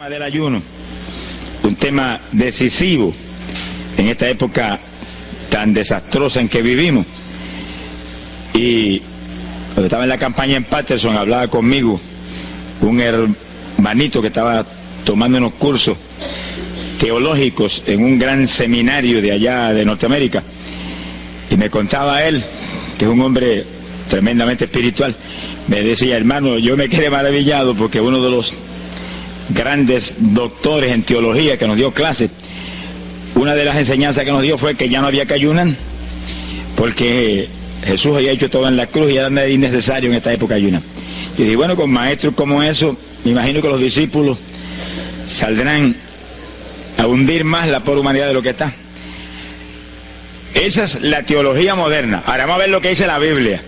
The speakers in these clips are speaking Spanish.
Del ayuno, un tema decisivo en esta época tan desastrosa en que vivimos. Y cuando estaba en la campaña en Patterson, hablaba conmigo un hermanito que estaba tomando unos cursos teológicos en un gran seminario de allá de Norteamérica, y me contaba él, que es un hombre tremendamente espiritual, me decía: hermano, yo me quedé maravillado porque uno de los grandes doctores en teología que nos dio clases, una de las enseñanzas que nos dio fue que ya no había que ayunar, porque Jesús había hecho todo en la cruz y era innecesario en esta época ayunar. Y dije, bueno, con maestros como eso, me imagino que los discípulos saldrán a hundir más la pobre humanidad de lo que está. Esa es la teología moderna. Ahora vamos a ver lo que dice la Biblia,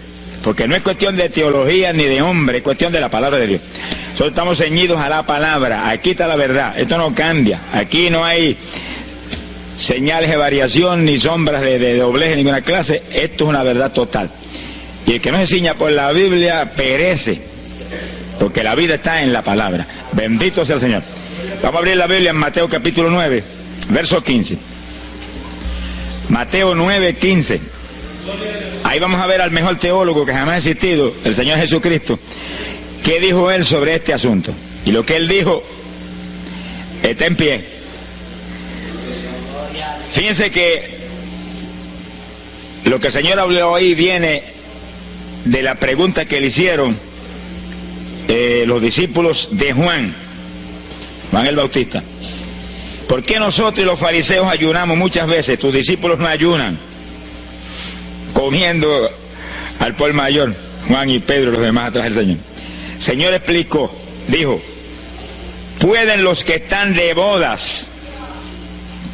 porque no es cuestión de teología ni de hombre, es cuestión de la palabra de Dios. Nosotros estamos ceñidos a la palabra, aquí está la verdad, esto no cambia, aquí no hay señales de variación ni sombras de doblez de ninguna clase, esto es una verdad total. Y el que no se ciña por la Biblia perece, porque la vida está en la palabra. Bendito sea el Señor. Vamos a abrir la Biblia en Mateo capítulo 9, verso 15. Mateo 9, 15. Ahí vamos a ver al mejor teólogo que jamás ha existido, el Señor Jesucristo. ¿Qué dijo él sobre este asunto? Y lo que él dijo está en pie. Fíjense que lo que el Señor habló ahí viene de la pregunta que le hicieron los discípulos de Juan el Bautista. ¿Por qué nosotros y los fariseos ayunamos muchas veces? Tus discípulos no ayunan, comiendo al por mayor, Juan y Pedro y los demás atrás del Señor. El Señor explicó, dijo: ¿pueden los que están de bodas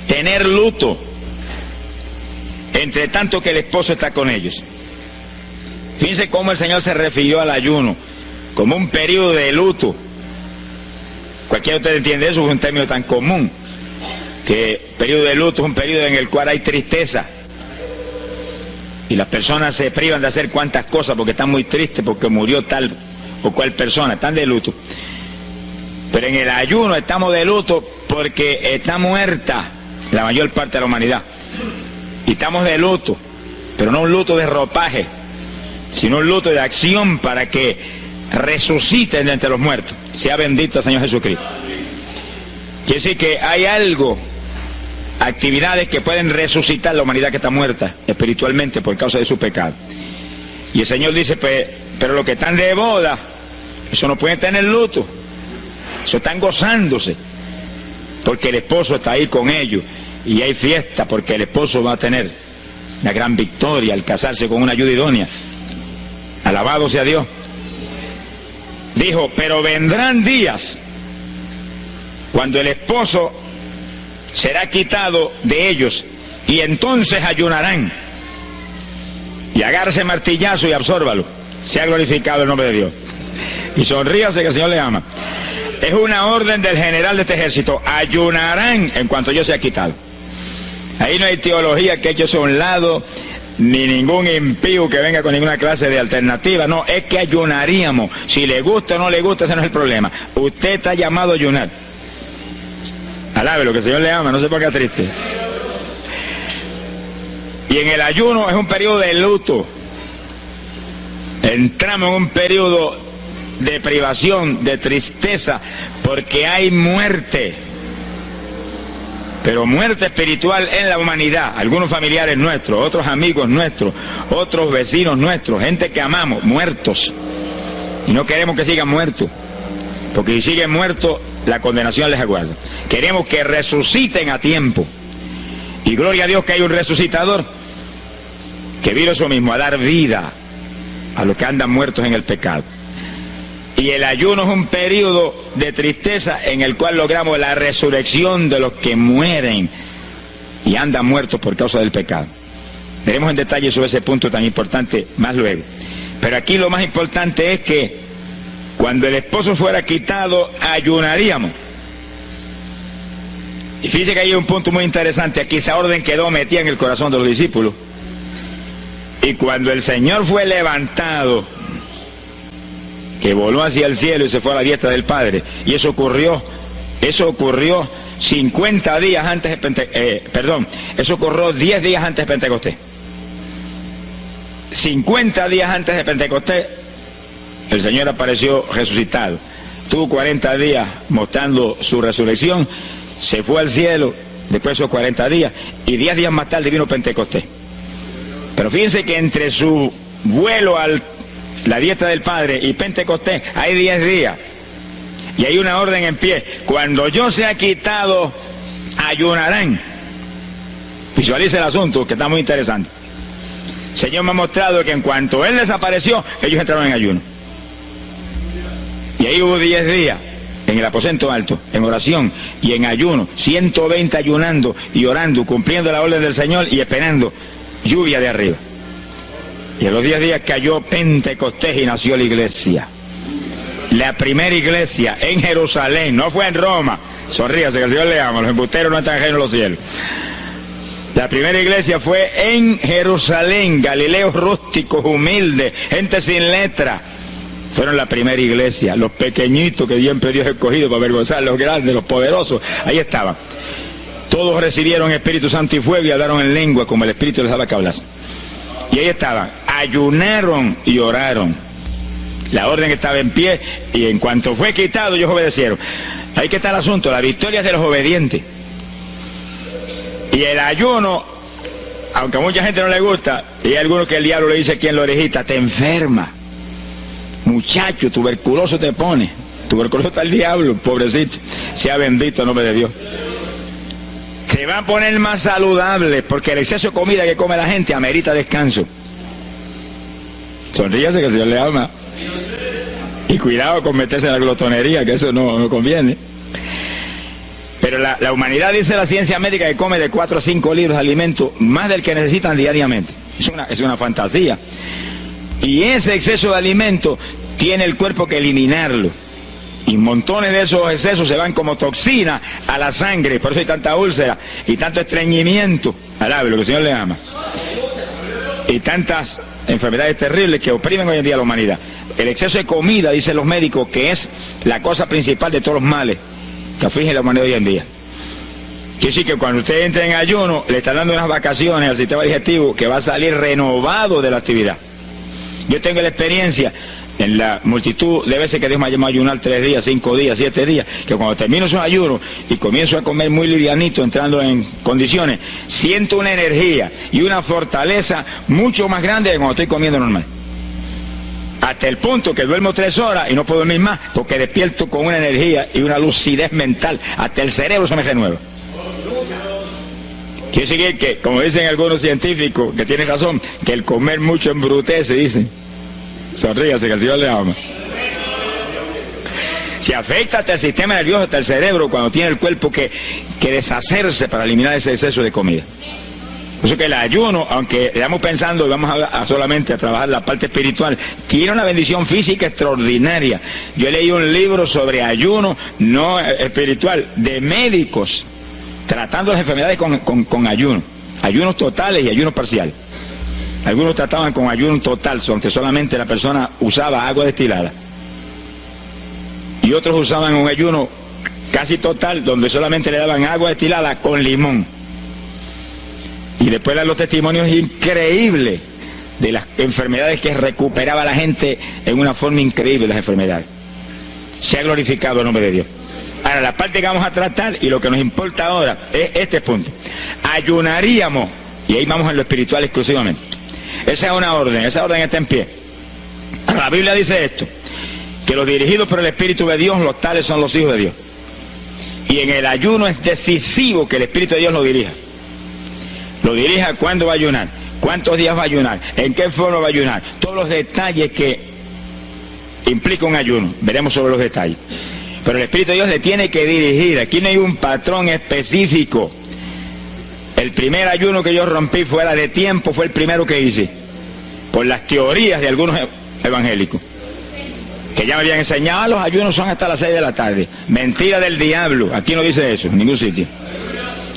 tener luto entre tanto que el esposo está con ellos? Fíjense cómo el Señor se refirió al ayuno como un periodo de luto. Cualquiera de ustedes entiende eso, es un término tan común, que periodo de luto es un periodo en el cual hay tristeza y las personas se privan de hacer cuantas cosas porque están muy tristes porque murió tal o cual persona, están de luto. Pero en el ayuno estamos de luto porque está muerta la mayor parte de la humanidad, y estamos de luto, pero no un luto de ropaje, sino un luto de acción para que resuciten de entre los muertos. Sea bendito el Señor Jesucristo. Quiere decir que hay algo, actividades que pueden resucitar la humanidad que está muerta espiritualmente por causa de su pecado. Y el Señor dice, pero los que están de boda, eso no pueden tener luto, eso están gozándose, porque el esposo está ahí con ellos, y hay fiesta porque el esposo va a tener la gran victoria al casarse con una ayuda idónea. Alabado sea Dios. Dijo, pero vendrán días cuando el esposo será quitado de ellos, y entonces ayunarán. Y agárrese martillazo y absórbalo. Sea glorificado el nombre de Dios. Y sonríase que el Señor le ama. Es una orden del general de este ejército. Ayunarán en cuanto yo sea quitado. Ahí no hay teología que eche eso a un lado, ni ningún impío que venga con ninguna clase de alternativa. No, es que ayunaríamos. Si le gusta o no le gusta, ese no es el problema. Usted está llamado a ayunar. Alabe lo que el Señor le ama, no se ponga triste. Y en el ayuno es un periodo de luto. Entramos en un periodo de privación, de tristeza, porque hay muerte. Pero muerte espiritual en la humanidad. Algunos familiares nuestros, otros amigos nuestros, otros vecinos nuestros, gente que amamos, muertos. Y no queremos que sigan muertos, porque si siguen muertos, la condenación les aguarda. Queremos que resuciten a tiempo. Y gloria a Dios que hay un resucitador que vino eso mismo, a dar vida a los que andan muertos en el pecado. Y el ayuno es un periodo de tristeza en el cual logramos la resurrección de los que mueren y andan muertos por causa del pecado. Veremos en detalle sobre ese punto tan importante más luego. Pero aquí lo más importante es que cuando el esposo fuera quitado, ayunaríamos. Y fíjense que hay un punto muy interesante. Aquí esa orden quedó metida en el corazón de los discípulos. Y cuando el Señor fue levantado, que voló hacia el cielo y se fue a la diestra del Padre, y eso ocurrió Eso ocurrió 50 días antes de eso ocurrió 10 días antes de Pentecostés. 50 días antes de Pentecostés, el Señor apareció resucitado. Tuvo 40 días mostrando su resurrección, se fue al cielo después de esos 40 días, y 10 días más tarde vino Pentecostés. Pero fíjense que entre su vuelo a la diestra del Padre y Pentecostés hay 10 días. Y hay una orden en pie: cuando yo sea quitado, ayunarán. Visualice el asunto, que está muy interesante. El Señor me ha mostrado que en cuanto Él desapareció, ellos entraron en ayuno. Y ahí hubo 10 días en el aposento alto, en oración y en ayuno, 120 ayunando y orando, cumpliendo la orden del Señor y esperando lluvia de arriba. Y en los 10 días cayó Pentecostés y nació la iglesia. La primera iglesia en Jerusalén, no fue en Roma. Sonríase, que el Señor le ama, los embusteros no están ajenos a los cielos. La primera iglesia fue en Jerusalén, galileos rústicos, humildes, gente sin letra. Fueron la primera iglesia, los pequeñitos que siempre Dios ha escogido para avergonzar a los grandes, los poderosos, ahí estaban. Todos recibieron Espíritu Santo y fuego y hablaron en lengua como el Espíritu les daba que hablasen. Y ahí estaban, ayunaron y oraron. La orden estaba en pie y en cuanto fue quitado ellos obedecieron. Ahí que está el asunto, la victoria es de los obedientes. Y el ayuno, aunque a mucha gente no le gusta, y hay algunos que el diablo le dice aquí en la orejita: te enferma, muchacho, tuberculoso te pone. Tuberculoso está el diablo, pobrecito, sea bendito el nombre de Dios. Se va a poner más saludable, porque el exceso de comida que come la gente amerita descanso. Sonríase, que el Señor le ama. Y cuidado con meterse en la glotonería, que eso no conviene. Pero la humanidad, dice la ciencia médica, que come de 4 a 5 libros de alimento, más del que necesitan diariamente. Es una fantasía. Y ese exceso de alimento tiene el cuerpo que eliminarlo. Y montones de esos excesos se van como toxina a la sangre. Por eso hay tanta úlcera y tanto estreñimiento. Alabe lo que el Señor le ama. Y tantas enfermedades terribles que oprimen hoy en día a la humanidad. El exceso de comida, dicen los médicos, que es la cosa principal de todos los males que afligen la humanidad hoy en día. Quiere decir que cuando usted entra en ayuno, le está dando unas vacaciones al sistema digestivo que va a salir renovado de la actividad. Yo tengo la experiencia en la multitud de veces que Dios me ha llamado a ayunar 3 días, 5 días, 7 días, que cuando termino esos ayunos y comienzo a comer muy livianito, entrando en condiciones, siento una energía y una fortaleza mucho más grande que cuando estoy comiendo normal. Hasta el punto que duermo 3 horas y no puedo dormir más, porque despierto con una energía y una lucidez mental. Hasta el cerebro se me renueva. Quiere decir que, como dicen algunos científicos, que tienen razón, que el comer mucho embrutece, dicen. Sonríase, que el Señor le ama. Se afecta hasta el sistema nervioso, hasta el cerebro, cuando tiene el cuerpo que deshacerse para eliminar ese exceso de comida. Por eso que el ayuno, aunque estamos pensando y vamos a solamente a trabajar la parte espiritual, tiene una bendición física extraordinaria. Yo leí un libro sobre ayuno no espiritual, de médicos, tratando las enfermedades con ayuno. Ayunos totales y ayunos parciales. Algunos trataban con ayuno total, aunque solamente la persona usaba agua destilada. Y otros usaban un ayuno casi total, donde solamente le daban agua destilada con limón. Y después dan los testimonios increíbles de las enfermedades que recuperaba la gente en una forma increíble, las enfermedades. Se ha glorificado el nombre de Dios. Ahora, la parte que vamos a tratar y lo que nos importa ahora es este punto. Ayunaríamos, y ahí vamos en lo espiritual exclusivamente. Esa es una orden, esa orden está en pie. La Biblia dice esto, que los dirigidos por el Espíritu de Dios, los tales son los hijos de Dios. Y en el ayuno es decisivo que el Espíritu de Dios lo dirija. Lo dirija cuándo va a ayunar, cuántos días va a ayunar, en qué forma va a ayunar, todos los detalles que implica un ayuno, veremos sobre los detalles. Pero el Espíritu de Dios le tiene que dirigir, aquí no hay un patrón específico. El primer ayuno que yo rompí fuera de tiempo fue el primero que hice, por las teorías de algunos evangélicos, que ya me habían enseñado, los ayunos son hasta las 6 de la tarde. Mentira del diablo, aquí no dice eso, en ningún sitio.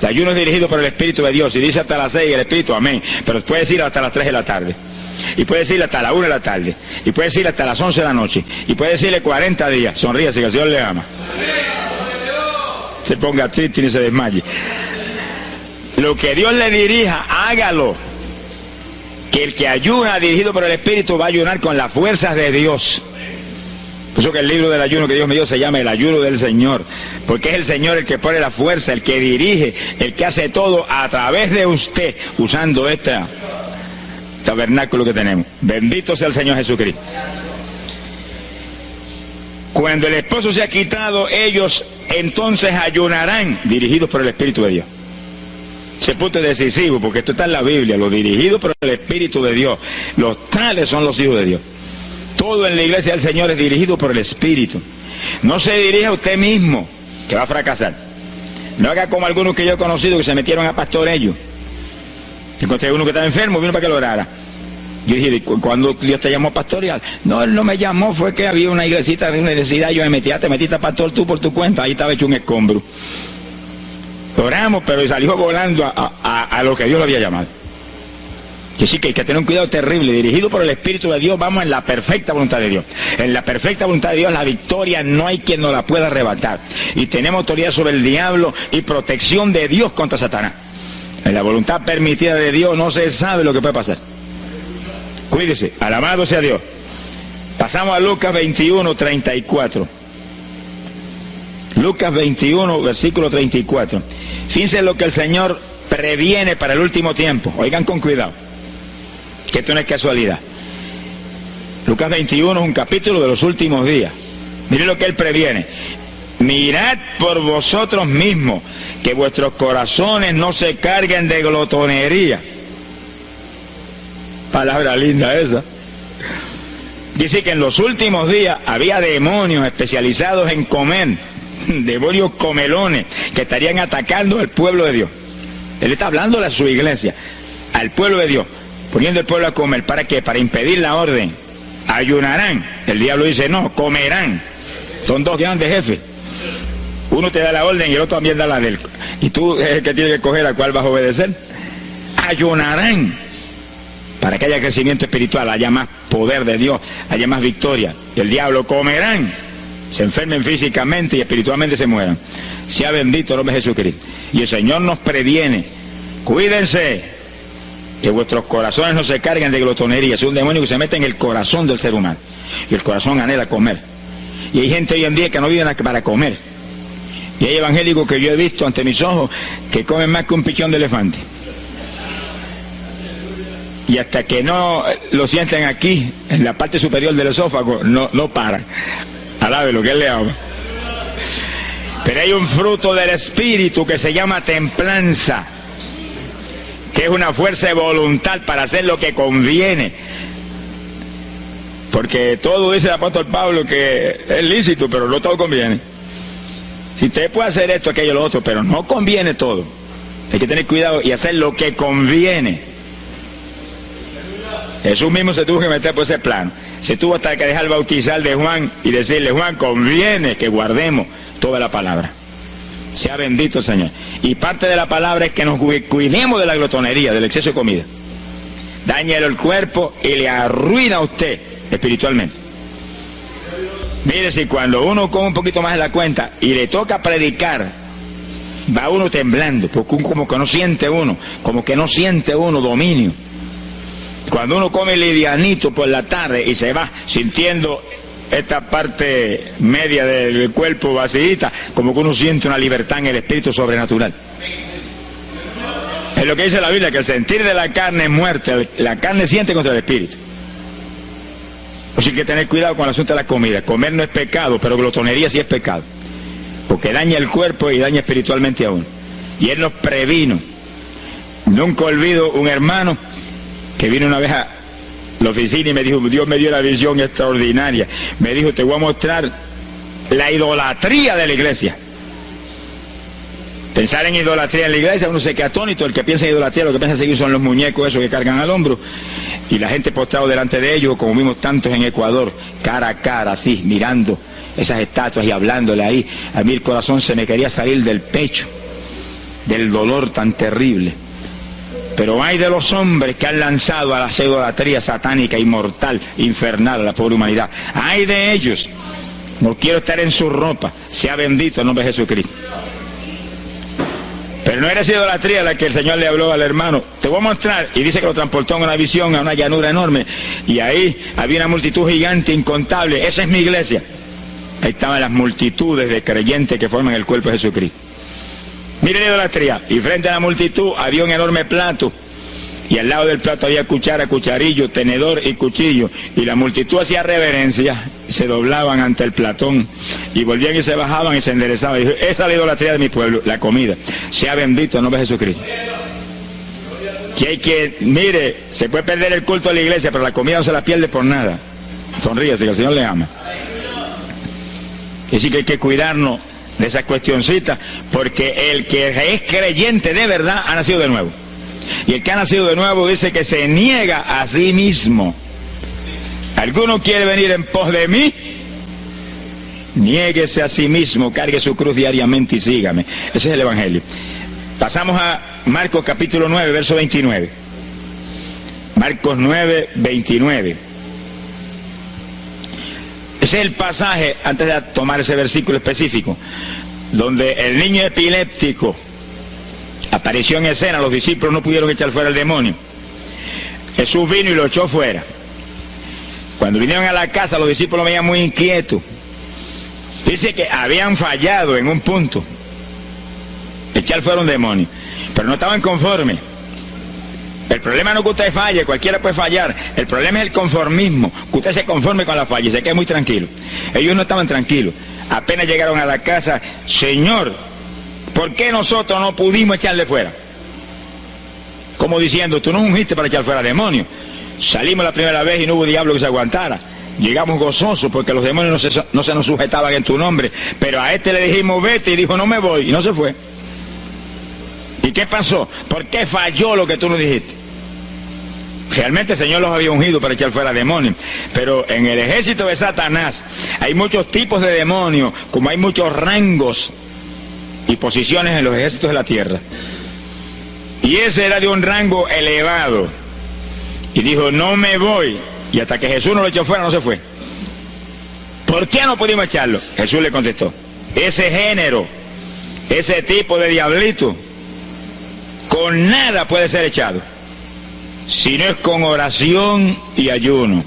El ayuno es dirigido por el Espíritu de Dios, y dice hasta las 6 el Espíritu, amén, pero puede decir hasta las 3 de la tarde, y puede decirle hasta la 1 de la tarde, y puede decirle hasta las 11 de la noche, y puede decirle 40 días, sonríase que el Señor le ama. se ponga triste ni se desmaye. Lo que Dios le dirija, hágalo. Que el que ayuna dirigido por el Espíritu va a ayunar con las fuerzas de Dios. Por eso que el libro del ayuno que Dios me dio se llama el ayuno del Señor, porque es el Señor el que pone la fuerza, el que dirige, el que hace todo a través de usted, usando este tabernáculo que tenemos. Bendito sea el Señor Jesucristo. Cuando el esposo se ha quitado, ellos entonces ayunarán, dirigidos por el Espíritu de Dios. Ese punto es decisivo, porque esto está en la Biblia, los dirigidos por el Espíritu de Dios. Los tales son los hijos de Dios. Todo en la iglesia del Señor es dirigido por el Espíritu. No se dirija a usted mismo, que va a fracasar. No haga como algunos que yo he conocido que se metieron a pastor ellos. Encontré uno que estaba enfermo, vino para que lo orara. Yo dije, ¿cuándo Dios te llamó pastoreal? No, él no me llamó, fue que había una iglesita de universidad, yo me metí, te metiste a pastor tú por tu cuenta, ahí estaba hecho un escombro. Oramos, pero salió volando a lo que Dios lo había llamado. Que sí que hay que tener un cuidado terrible, dirigido por el Espíritu de Dios, vamos en la perfecta voluntad de Dios. En la perfecta voluntad de Dios la victoria no hay quien nos la pueda arrebatar. Y tenemos autoridad sobre el diablo y protección de Dios contra Satanás. En la voluntad permitida de Dios no se sabe lo que puede pasar. Cuídese, alabado sea Dios. Pasamos a Lucas 21, 34. Lucas 21, versículo 34. Fíjense lo que el Señor previene para el último tiempo. Oigan con cuidado, que esto no es casualidad. Lucas 21 es un capítulo de los últimos días. Miren lo que Él previene. Mirad por vosotros mismos, que vuestros corazones no se carguen de glotonería. Palabra linda esa. Dice que en los últimos días había demonios especializados en comer, demonios comelones, que estarían atacando al pueblo de Dios. Él está hablando a su iglesia, al pueblo de Dios, poniendo el pueblo a comer. ¿Para qué? Para impedir la orden. Ayunarán. El diablo dice, no, comerán. Son dos grandes jefes. Uno te da la orden y el otro también da la del. Y tú es el que tiene que escoger a cuál vas a obedecer. Ayunarán. Para que haya crecimiento espiritual, haya más poder de Dios, haya más victoria. Y el diablo comerán. Se enfermen físicamente y espiritualmente se mueran. Sea bendito el nombre de Jesucristo. Y el Señor nos previene. Cuídense, que vuestros corazones no se carguen de glotonería. Es un demonio que se mete en el corazón del ser humano. Y el corazón anhela comer. Y hay gente hoy en día que no vive para comer. Y hay evangélicos que yo he visto ante mis ojos que comen más que un pichón de elefante. Y hasta que no lo sienten aquí, en la parte superior del esófago, no paran. Alabe lo que Él le ama. Pero hay un fruto del Espíritu que se llama templanza, que es una fuerza de voluntad para hacer lo que conviene. Porque todo dice el apóstol Pablo que es lícito, pero no todo conviene. Si usted puede hacer esto, aquello, lo otro, pero no conviene todo. Hay que tener cuidado y hacer lo que conviene. Jesús mismo se tuvo que meter por ese plano. Se tuvo hasta que dejar bautizar de Juan y decirle, Juan, conviene que guardemos toda la palabra. Sea bendito el Señor. Y parte de la palabra es que nos cuidemos de la glotonería, del exceso de comida. Dáñelo el cuerpo y le arruina a usted espiritualmente. Mire, si cuando uno come un poquito más de la cuenta y le toca predicar, va uno temblando, porque como que no siente uno dominio. Cuando uno come livianito por la tarde y se va sintiendo esta parte media del cuerpo vacíita, como que uno siente una libertad en el espíritu sobrenatural. Es lo que dice la Biblia, que el sentir de la carne es muerte, la carne siente contra el espíritu. Así que tener cuidado con el asunto de la comida. Comer no es pecado, pero glotonería sí es pecado, porque daña el cuerpo y daña espiritualmente a uno. Y Él nos previno. Nunca olvido un hermano que vino una vez a la oficina y me dijo, Dios me dio la visión extraordinaria. Me dijo, te voy a mostrar la idolatría de la iglesia. Pensar en idolatría en la iglesia, uno se queda atónito. El que piensa en idolatría, lo que piensa seguir son los muñecos esos que cargan al hombro. Y la gente postrado delante de ellos, como vimos tantos en Ecuador, cara a cara, así, mirando esas estatuas y hablándole ahí. A mí el corazón se me quería salir del pecho, del dolor tan terrible. Pero hay de los hombres que han lanzado a la idolatría satánica, inmortal, infernal a la pobre humanidad. Hay de ellos. No quiero estar en su ropa. Sea bendito el nombre de Jesucristo. Pero no era esa idolatría la que el Señor le habló al hermano. Te voy a mostrar. Y dice que lo transportó en una visión a una llanura enorme. Y ahí había una multitud gigante, incontable. Esa es mi iglesia. Ahí estaban las multitudes de creyentes que forman el cuerpo de Jesucristo. Mire la idolatría. Y frente a la multitud había un enorme plato. Y al lado del plato había cuchara, cucharillo, tenedor y cuchillo. Y la multitud hacía reverencia, se doblaban ante el platón. Y volvían y se bajaban y se enderezaban. Y dijo, esta es la idolatría de mi pueblo, la comida. Sea bendito el nombre de Jesucristo. Que hay que, mire, se puede perder el culto de la iglesia, pero la comida no se la pierde por nada. Sonríase, que el Señor le ama. Y sí que hay que cuidarnos de esas cuestioncitas, porque el que es creyente de verdad ha nacido de nuevo. Y el que ha nacido de nuevo dice que se niega a sí mismo. ¿Alguno quiere venir en pos de mí? Niéguese a sí mismo, cargue su cruz diariamente y sígame. Ese es el Evangelio. Pasamos a Marcos capítulo 9, verso 29. Marcos 9, 29. Ese es el pasaje, antes de tomar ese versículo específico, donde el niño epiléptico apareció en escena. Los discípulos no pudieron echar fuera el demonio. Jesús vino y lo echó fuera. Cuando vinieron a la casa, los discípulos veían muy inquietos. Dice que habían fallado en un punto, echar fuera un demonio, pero no estaban conformes. El problema no es que usted falle, cualquiera puede fallar. El problema es el conformismo, que usted se conforme con la falla y se quede muy tranquilo. Ellos no estaban tranquilos. Apenas llegaron a la casa, Señor, ¿por qué nosotros no pudimos echarle fuera? Como diciendo, tú no ungiste para echar fuera demonios. Salimos la primera vez y no hubo diablo que se aguantara. Llegamos gozosos porque los demonios no se nos sujetaban en tu nombre. Pero a este le dijimos, vete, y dijo, no me voy, y no se fue. ¿Y qué pasó? ¿Por qué falló lo que tú nos dijiste? Realmente el Señor los había ungido para echar fuera demonios. Pero en el ejército de Satanás hay muchos tipos de demonios, como hay muchos rangos y posiciones en los ejércitos de la tierra. Y ese era de un rango elevado. Y dijo, no me voy. Y hasta que Jesús no lo echó fuera, no se fue. ¿Por qué no pudimos echarlo? Jesús le contestó, ese género, ese tipo de diablito, con nada puede ser echado, si no es con oración y ayuno.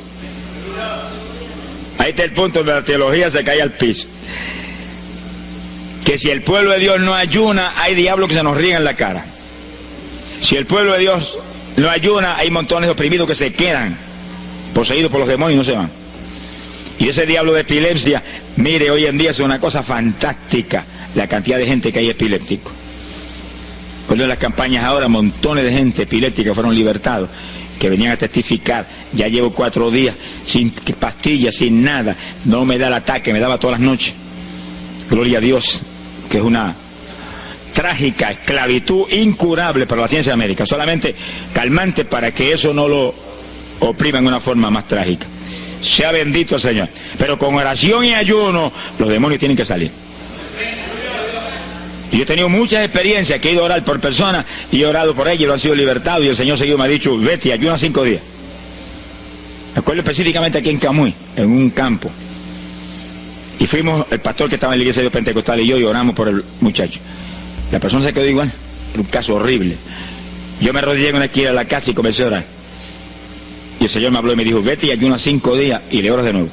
Ahí está el punto donde la teología se cae al piso. Que si el pueblo de Dios no ayuna, hay diablos que se nos ríen en la cara. Si el pueblo de Dios no ayuna, hay montones de oprimidos que se quedan poseídos por los demonios y no se van. Y ese diablo de epilepsia, mire, hoy en día es una cosa fantástica la cantidad de gente que hay epiléptico. Cuando en las campañas ahora, montones de gente epiléptica fueron libertados, que venían a testificar. Ya llevo 4 días sin pastillas, sin nada, no me da el ataque, me daba todas las noches. Gloria a Dios, que es una trágica esclavitud incurable para la ciencia médica, solamente calmante para que eso no lo oprima en una forma más trágica. Sea bendito el Señor. Pero con oración y ayuno, los demonios tienen que salir. Y yo he tenido muchas experiencias que he ido a orar por personas y he orado por ellos y lo han sido libertados, y el Señor seguido me ha dicho, vete, ayuna 5 días. Me acuerdo específicamente aquí en Camuy, en un campo. Y fuimos, el pastor que estaba en la iglesia de Pentecostal y yo, y oramos por el muchacho. La persona se quedó igual, era un caso horrible. Yo me arrodillé en una esquina de la casa y comencé a orar. Y el Señor me habló y me dijo, vete y ayuna 5 días y le oras de nuevo.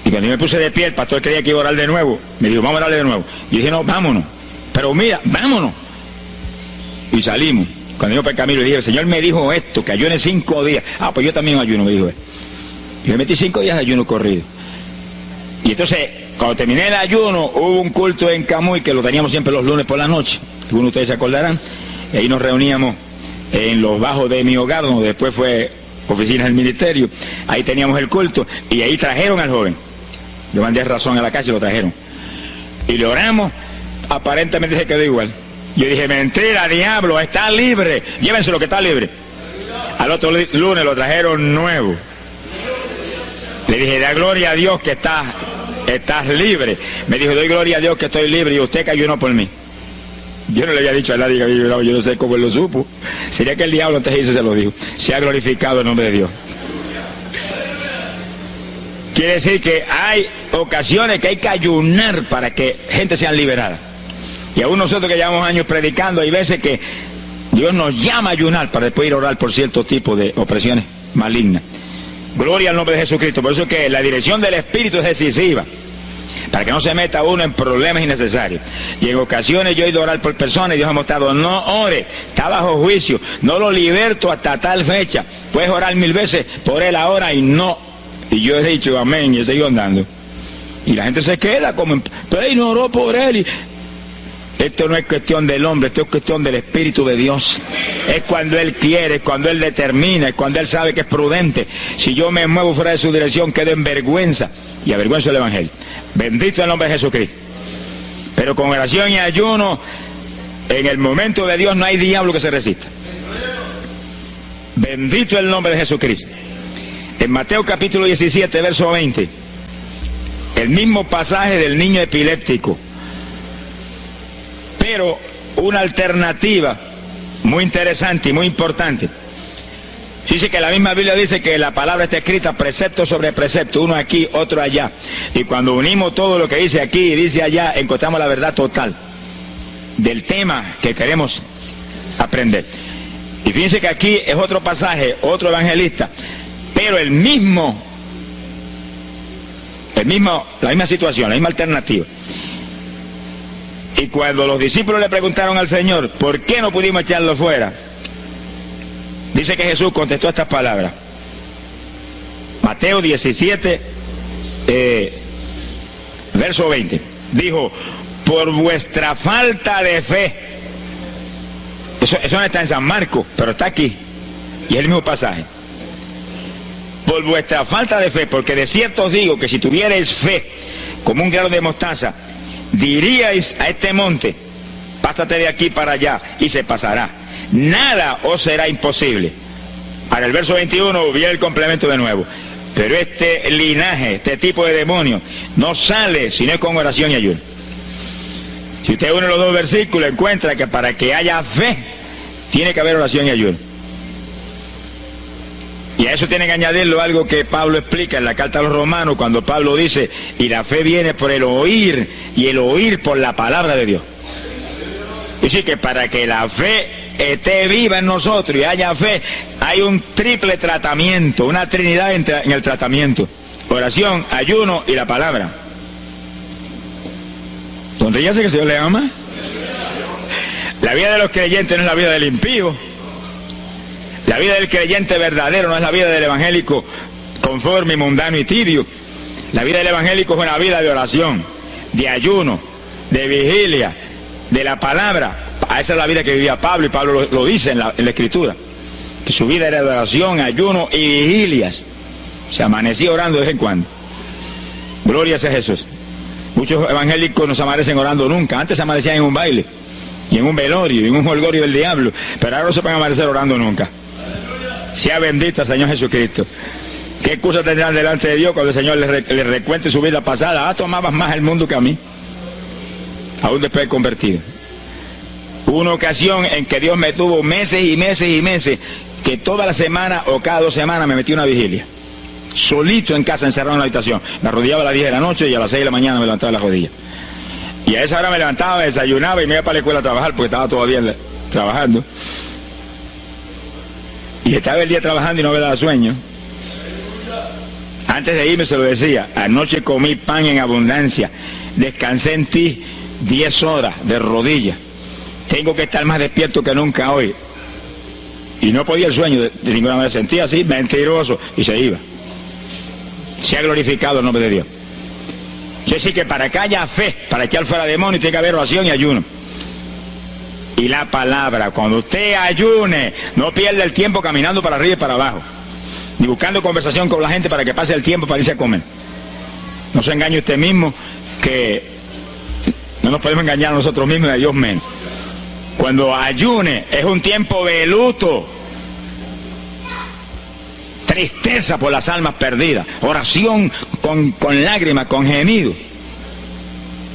Y cuando yo me puse de pie, el pastor creía que iba a orar de nuevo. Me dijo, vamos a orarle de nuevo. Y yo dije, no, vámonos. Pero mira, vámonos. Y salimos. Cuando yo por el camino le dije, el Señor me dijo esto, que ayune 5 días. Ah, pues yo también ayuno, me dijo él. Y me metí 5 días de ayuno corrido. Y entonces, cuando terminé el ayuno, hubo un culto en Camuy, que lo teníamos siempre los lunes por la noche. Algunos de ustedes se acordarán. Y ahí nos reuníamos en los bajos de mi hogar, donde después fue oficina del ministerio. Ahí teníamos el culto y ahí trajeron al joven. Yo mandé razón a la casa y lo trajeron. Y le oramos, aparentemente se quedó igual. Yo dije, mentira, diablo, está libre. Llévense lo que está libre. Al otro lunes lo trajeron nuevo. Le dije, da gloria a Dios que estás libre. Me dijo, doy gloria a Dios que estoy libre y usted que ayunó por mí. Yo no le había dicho a nadie que había ayunado, yo no sé cómo él lo supo. Sería que el diablo antes de irse se lo dijo. Se ha glorificado el nombre de Dios. Quiere decir que hay ocasiones que hay que ayunar para que gente sea liberada. Y aún nosotros que llevamos años predicando, hay veces que Dios nos llama a ayunar para después ir a orar por cierto tipo de opresiones malignas. Gloria al nombre de Jesucristo. Por eso es que la dirección del Espíritu es decisiva, para que no se meta uno en problemas innecesarios. Y en ocasiones yo he ido a orar por personas y Dios ha mostrado: no ore, está bajo juicio, no lo liberto hasta tal fecha. Puedes orar 1000 veces por él ahora y no. Y yo he dicho amén y he seguido andando. Y la gente se queda como, pero él no oró por él. Y esto no es cuestión del hombre, esto es cuestión del Espíritu de Dios. Es cuando Él quiere, es cuando Él determina, es cuando Él sabe que es prudente. Si yo me muevo fuera de su dirección, quedo en vergüenza y avergüenzo el Evangelio. Bendito el nombre de Jesucristo. Pero con oración y ayuno, en el momento de Dios no hay diablo que se resista. Bendito el nombre de Jesucristo. En Mateo capítulo 17, verso 20, el mismo pasaje del niño epiléptico, pero una alternativa muy interesante y muy importante. Dice que la misma Biblia dice que la palabra está escrita precepto sobre precepto, uno aquí, otro allá. Y cuando unimos todo lo que dice aquí y dice allá, encontramos la verdad total del tema que queremos aprender. Y fíjense que aquí es otro pasaje, otro evangelista, pero la misma situación, la misma alternativa. Y cuando los discípulos le preguntaron al Señor, ¿por qué no pudimos echarlo fuera? Dice que Jesús contestó estas palabras. Mateo 17, verso 20. Dijo: por vuestra falta de fe. Eso no está en San Marcos, pero está aquí. Y es el mismo pasaje. Por vuestra falta de fe, porque de cierto os digo que si tuvierais fe como un grano de mostaza, diríais a este monte: pásate de aquí para allá, y se pasará. Nada os será imposible. Para el verso 21 viene el complemento de nuevo. Pero este linaje, este tipo de demonio, no sale sino con oración y ayuno. Si usted une los dos versículos, encuentra que para que haya fe, tiene que haber oración y ayuno. Y a eso tiene que añadirlo algo que Pablo explica en la carta a los Romanos, cuando Pablo dice: y la fe viene por el oír, y el oír por la palabra de Dios. Y sí, que para que la fe esté viva en nosotros y haya fe, hay un triple tratamiento, una trinidad en el tratamiento: oración, ayuno y la palabra. Sonríase que el Señor le ama. La vida de los creyentes no es la vida del impío. La vida del creyente verdadero no es la vida del evangélico conforme, mundano y tibio. La vida del evangélico es una vida de oración, de ayuno, de vigilia, de la palabra. Esa es la vida que vivía Pablo, y Pablo lo dice en la Escritura, que su vida era de oración, ayuno y vigilias. Se amanecía orando de vez en cuando. Gloria sea Jesús. Muchos evangélicos no se amanecen orando nunca. Antes se amanecían en un baile, y en un velorio, y en un holgorio del diablo, pero ahora no se pueden amanecer orando nunca. Sea bendito el Señor Jesucristo. ¿Qué excusa tendrán delante de Dios cuando el Señor les recuente su vida pasada? Ah, tomabas más el mundo que a mí, aún después de convertido. Hubo una ocasión en que Dios me tuvo meses y meses y meses, que toda la semana o cada 2 semanas me metí una vigilia, solito en casa, encerrado en la habitación. Me arrodillaba a las 10 de la noche y a las 6 de la mañana me levantaba las rodillas. Y a esa hora me levantaba, desayunaba y me iba para la escuela a trabajar, porque estaba todavía trabajando. Y estaba el día trabajando y no me daba sueño. Antes de irme se lo decía: anoche comí pan en abundancia, descansé en ti 10 horas de rodillas, tengo que estar más despierto que nunca hoy. Y no podía el sueño de ninguna manera, sentía así, mentiroso, y se iba. Se ha glorificado el nombre de Dios. Es decir, que para que haya fe, para echar fuera demonios, tiene que haber oración y ayuno. Y la palabra, cuando usted ayune, no pierda el tiempo caminando para arriba y para abajo, ni buscando conversación con la gente para que pase el tiempo para irse a comer. No se engañe usted mismo, que no nos podemos engañar a nosotros mismos y a Dios menos. Cuando ayune es un tiempo de luto, tristeza por las almas perdidas, oración con lágrimas, con gemidos,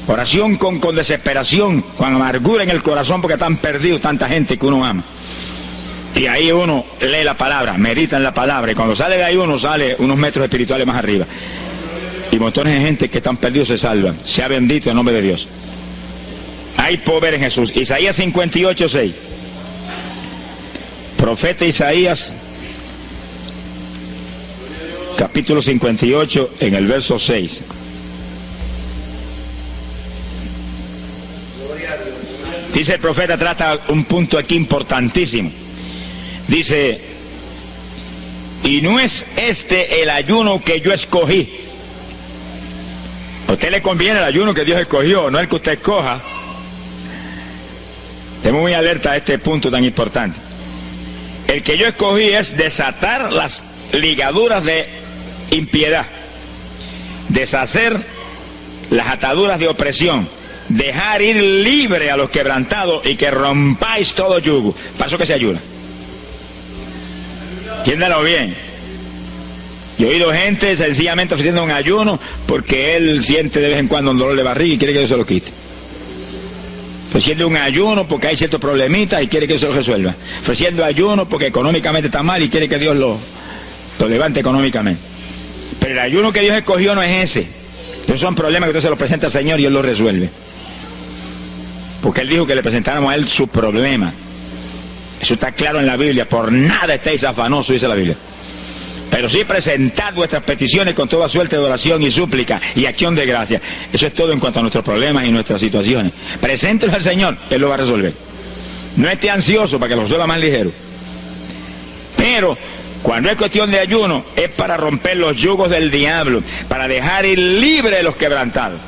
oración con desesperación, con amargura en el corazón porque están perdidos tanta gente que uno ama. Y ahí uno lee la palabra, medita en la palabra, y cuando sale de ahí uno sale unos metros espirituales más arriba. Y montones de gente que están perdidos se salvan. Sea bendito el nombre de Dios. Hay poder en Jesús. Isaías 58:6. Profeta Isaías, capítulo 58, en el verso 6. Dice el profeta, trata un punto aquí importantísimo. Dice, y no es este el ayuno que yo escogí. A usted le conviene el ayuno que Dios escogió, no el que usted escoja. Estemos muy alerta a este punto tan importante. El que yo escogí es desatar las ligaduras de impiedad, deshacer las ataduras de opresión, dejar ir libre a los quebrantados y que rompáis todo yugo. Para eso que se ayuda. Entiéndalo bien. Yo he oído gente sencillamente ofreciendo un ayuno porque él siente de vez en cuando un dolor de barriga y quiere que Dios se lo quite. Ofreciendo un ayuno porque hay ciertos problemitas y quiere que Dios se lo resuelva. Ofreciendo ayuno porque económicamente está mal y quiere que Dios lo levante económicamente. Pero el ayuno que Dios escogió no es ese. Esos son problemas que usted se los presenta al Señor y Él los resuelve. Porque Él dijo que le presentáramos a Él sus problemas. Eso está claro en la Biblia. Por nada estéis afanosos, dice la Biblia. Pero sí presentad vuestras peticiones con toda suerte de oración y súplica y acción de gracia. Eso es todo en cuanto a nuestros problemas y nuestras situaciones. Preséntelos al Señor, Él lo va a resolver. No esté ansioso para que lo resuelva más ligero. Pero cuando es cuestión de ayuno, es para romper los yugos del diablo, para dejar ir libre a los quebrantados.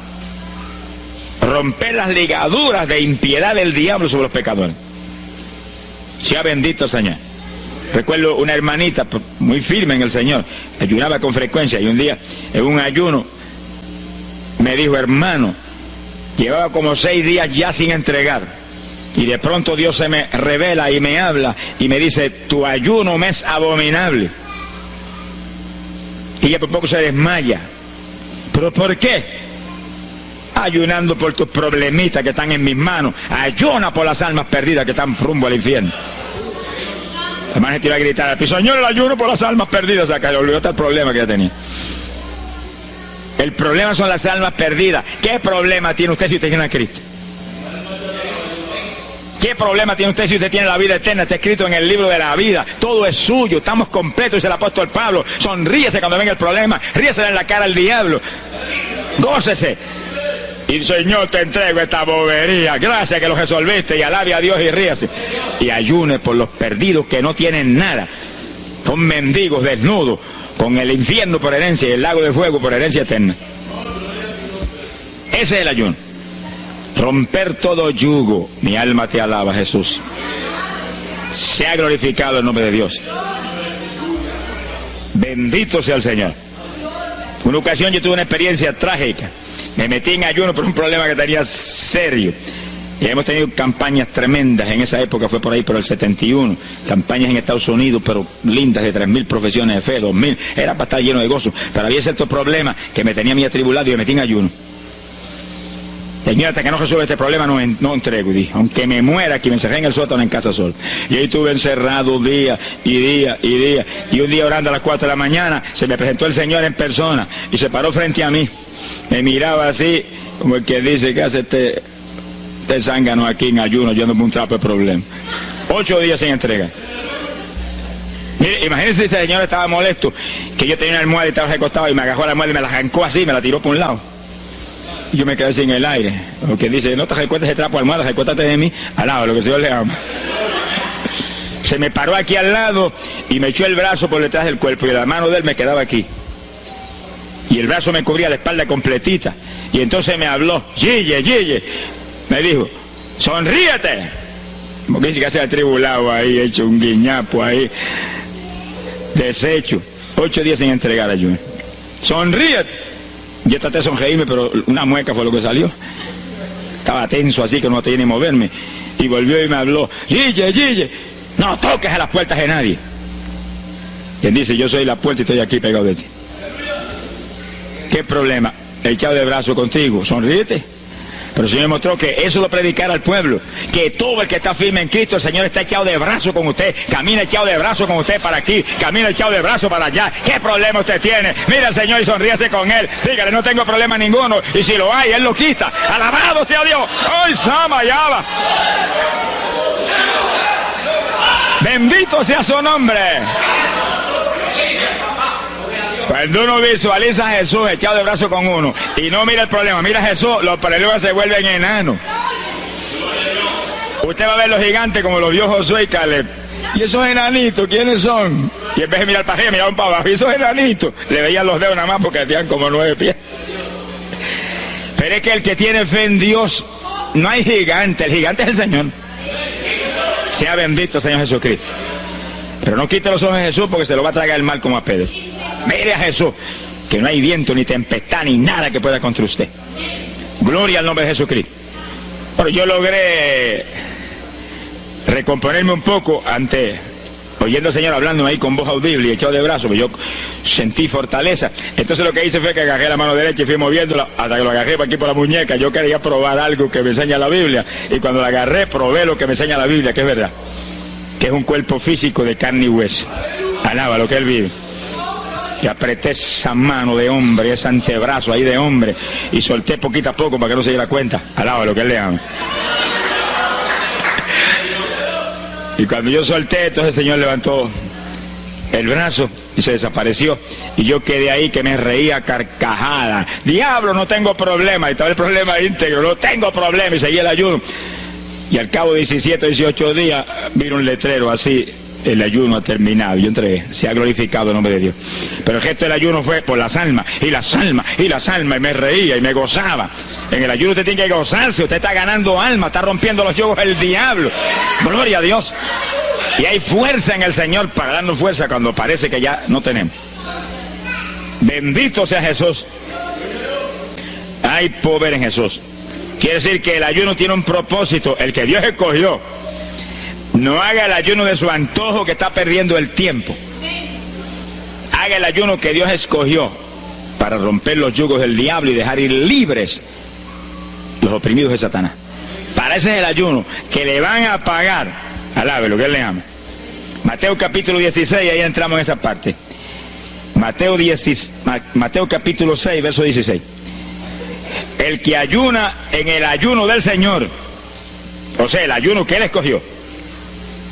Romper las ligaduras de impiedad del diablo sobre los pecadores. Sea bendito el Señor. Recuerdo una hermanita muy firme en el Señor, ayunaba con frecuencia y un día en un ayuno me dijo, hermano, llevaba como 6 días ya sin entregar y de pronto Dios se me revela y me habla y me dice, tu ayuno me es abominable. Y ella por poco se desmaya. ¿Pero por qué? Ayunando por tus problemitas que están en mis manos. Ayuna por las almas perdidas que están rumbo al infierno. Además gente iba a gritar, Señor, el ayuno por las almas perdidas. O sea, que le olvidó hasta el problema que ya tenía. El problema son las almas perdidas. ¿Qué problema tiene usted si usted tiene a Cristo? ¿Qué problema tiene usted si usted tiene la vida eterna? Está escrito en el libro de la vida. Todo es suyo, estamos completos, dice el apóstol Pablo. Sonríese cuando venga el problema, ríese en la cara al diablo. Gócese. Y Señor, te entrego esta bobería. Gracias que lo resolviste y alabe a Dios y ríase. Y ayune por los perdidos que no tienen nada. Son mendigos desnudos, con el infierno por herencia y el lago de fuego por herencia eterna. Ese es el ayuno. Romper todo yugo. Mi alma te alaba, Jesús. Sea glorificado el nombre de Dios. Bendito sea el Señor. Una ocasión yo tuve una experiencia trágica. Me metí en ayuno por un problema que tenía serio. Y hemos tenido campañas tremendas. En esa época fue por ahí, por el 71. Campañas en Estados Unidos, pero lindas, de 3.000 profesiones de fe, 2.000. Era para estar lleno de gozo. Pero había ciertos problemas que me tenía a mí atribulado y me metí en ayuno. Señor, hasta que no resuelva este problema no entrego. Y dije, aunque me muera aquí, me encerré en el sótano en casa solo. Y ahí estuve encerrado día y día y día. Y un día orando a las 4 de la mañana, se me presentó el Señor en persona y se paró frente a mí. Me miraba así, como el que dice, ¿qué hace este zángano aquí en ayuno? Yo no me un trapo de problema. 8 días sin entrega. Mire, imagínense si este señor estaba molesto, que yo tenía una almohada y estaba recostado y me agarró la almohada y me la arrancó así, me la tiró por un lado. Y yo me quedé sin el aire. Como que dice, no te recuestes ese trapo de almohada, recuéstate de mí al lado, lo que el Señor le ama. Se me paró aquí al lado y me echó el brazo por detrás del cuerpo y la mano de él me quedaba aquí. Y el brazo me cubría la espalda completita. Y entonces me habló, Gille, me dijo, sonríete. Como que dice que se ha atribulado ahí, hecho un guiñapo ahí, deshecho. 8 días sin entregar ayuno. Sonríete. Yo traté de sonreírme, pero una mueca fue lo que salió. Estaba tenso así que no tenía ni moverme. Y volvió y me habló, Gille, no toques a las puertas de nadie. Quien dice, yo soy la puerta y estoy aquí pegado de ti. ¿Qué problema? Echado de brazo contigo, sonríete. Pero el Señor me mostró que eso lo predicara al pueblo, que todo el que está firme en Cristo, el Señor está echado de brazo con usted, camina echado de brazo con usted para aquí, camina echado de brazo para allá. ¿Qué problema usted tiene? Mira al Señor y sonríese con Él, dígale, no tengo problema ninguno, y si lo hay, Él lo quita. Alabado sea Dios. ¡Ay, Sama, ya va! Bendito sea su nombre. Cuando uno visualiza a Jesús echado de brazo con uno y no mira el problema, mira a Jesús, los problemas se vuelven enanos. Usted va a ver los gigantes como los vio Josué y Caleb. ¿Y esos enanitos quiénes son? Y en vez de mirar para arriba, miraban para abajo. ¿Y esos enanitos? Le veían los dedos nada más porque tenían como 9 pies. Pero es que el que tiene fe en Dios, no hay gigante, el gigante es el Señor. Sea bendito Señor Jesucristo. Pero no quite los ojos de Jesús porque se lo va a tragar el mal como a Pedro. Mire a Jesús, que no hay viento, ni tempestad, ni nada que pueda contra usted. Gloria al nombre de Jesucristo. Pero yo logré recomponerme un poco oyendo al Señor hablándome ahí con voz audible y echado de brazos, yo sentí fortaleza. Entonces lo que hice fue que agarré la mano derecha y fui moviéndola hasta que lo agarré para aquí por la muñeca. Yo quería probar algo que me enseña la Biblia, y cuando la agarré probé lo que me enseña la Biblia, que es verdad, que es un cuerpo físico de carne y hueso. Alaba lo que Él vive. Y apreté esa mano de hombre, ese antebrazo ahí de hombre, y solté poquito a poco para que no se diera cuenta. Alaba lo que Él le ama. Y cuando yo solté, entonces el Señor levantó el brazo y se desapareció. Y yo quedé ahí que me reía carcajada. Diablo, no tengo problema. Y estaba el problema íntegro, no tengo problema. Y seguí el ayuno. Y al cabo de 17, 18 días, vino un letrero así: el ayuno ha terminado. Yo entregué, se ha glorificado el nombre de Dios. Pero el gesto del ayuno fue por las almas, y las almas, y las almas, y me reía y me gozaba. En el ayuno usted tiene que gozarse, usted está ganando alma, está rompiendo los yugos del diablo. Gloria a Dios. Y hay fuerza en el Señor para darnos fuerza cuando parece que ya no tenemos. Bendito sea Jesús. Hay poder en Jesús. Quiere decir que el ayuno tiene un propósito, el que Dios escogió. No haga el ayuno de su antojo, que está perdiendo el tiempo. Haga el ayuno que Dios escogió para romper los yugos del diablo y dejar ir libres los oprimidos de Satanás. Para ese es el ayuno que le van a pagar. Alabe lo que Él le ama. Mateo capítulo 16, ahí entramos en esa parte. Mateo capítulo 6, verso 16. El que ayuna en el ayuno del Señor, o sea, el ayuno que Él escogió,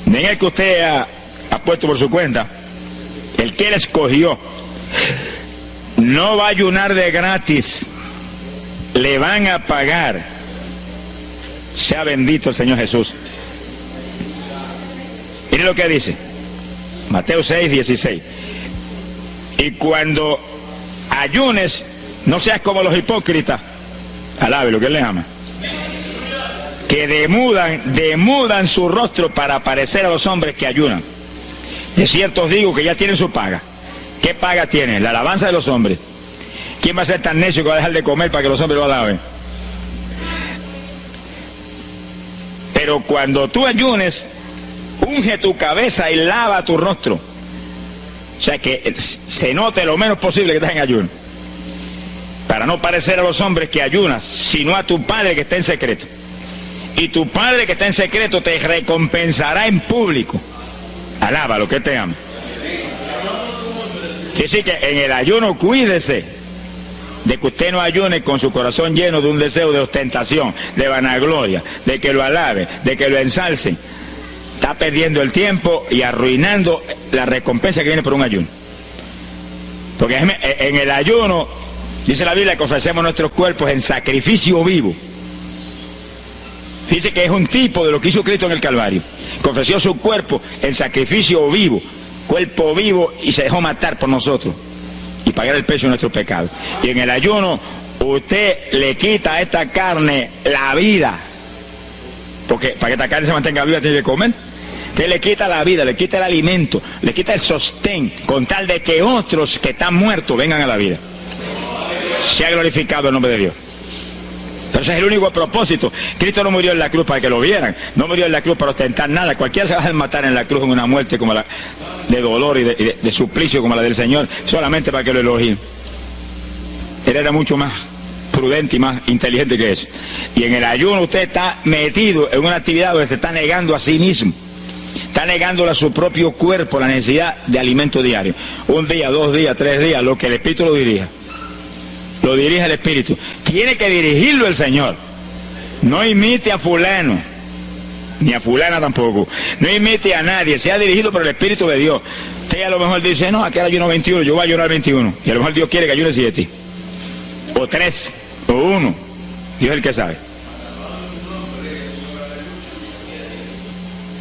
no en el que usted ha puesto por su cuenta, el que Él escogió, no va a ayunar de gratis, le van a pagar. Sea bendito el Señor Jesús. Mire lo que dice Mateo 6, 16. Y cuando ayunes, no seas como los hipócritas. Alabe lo que Él le ama. Que demudan su rostro para parecer a los hombres que ayunan. De cierto os digo que ya tienen su paga. ¿Qué paga tienen? La alabanza de los hombres. ¿Quién va a ser tan necio que va a dejar de comer para que los hombres lo alaben? Pero cuando tú ayunes, unge tu cabeza y lava tu rostro. O sea, que se note lo menos posible que estás en ayuno, para no parecer a los hombres que ayunas, sino a tu Padre que está en secreto. Y tu Padre que está en secreto te recompensará en público. Alaba lo que te ama. Quiere decir que en el ayuno cuídese de que usted no ayune con su corazón lleno de un deseo de ostentación, de vanagloria, de que lo alabe, de que lo ensalcen. Está perdiendo el tiempo y arruinando la recompensa que viene por un ayuno. Porque en el ayuno, dice la Biblia, que ofrecemos nuestros cuerpos en sacrificio vivo. Fíjese que es un tipo de lo que hizo Cristo en el Calvario, que ofreció su cuerpo en sacrificio vivo, cuerpo vivo, y se dejó matar por nosotros y pagar el precio de nuestro pecado. Y en el ayuno usted le quita a esta carne la vida, porque para que esta carne se mantenga viva tiene que comer. Usted le quita la vida, le quita el alimento, le quita el sostén, con tal de que otros que están muertos vengan a la vida. Se ha glorificado el nombre de Dios. Pero ese es el único propósito. Cristo no murió en la cruz para que lo vieran, no murió en la cruz para ostentar nada. Cualquiera se va a matar en la cruz en una muerte como la de dolor y de suplicio como la del Señor, solamente para que lo elogien. Él era mucho más prudente y más inteligente que eso. Y en el ayuno usted está metido en una actividad donde se está negando a sí mismo. Está negándole a su propio cuerpo la necesidad de alimento diario. Un día, 2 días, 3 días, lo que el Espíritu lo dirija. Lo dirige el Espíritu. Tiene que dirigirlo el Señor. No imite a fulano, ni a fulana tampoco. No imite a nadie, sea dirigido por el Espíritu de Dios. Usted a lo mejor dice, no, aquel ayuno 21, yo voy a ayunar 21. Y a lo mejor Dios quiere que ayune 7. O 3, o 1. Dios es el que sabe.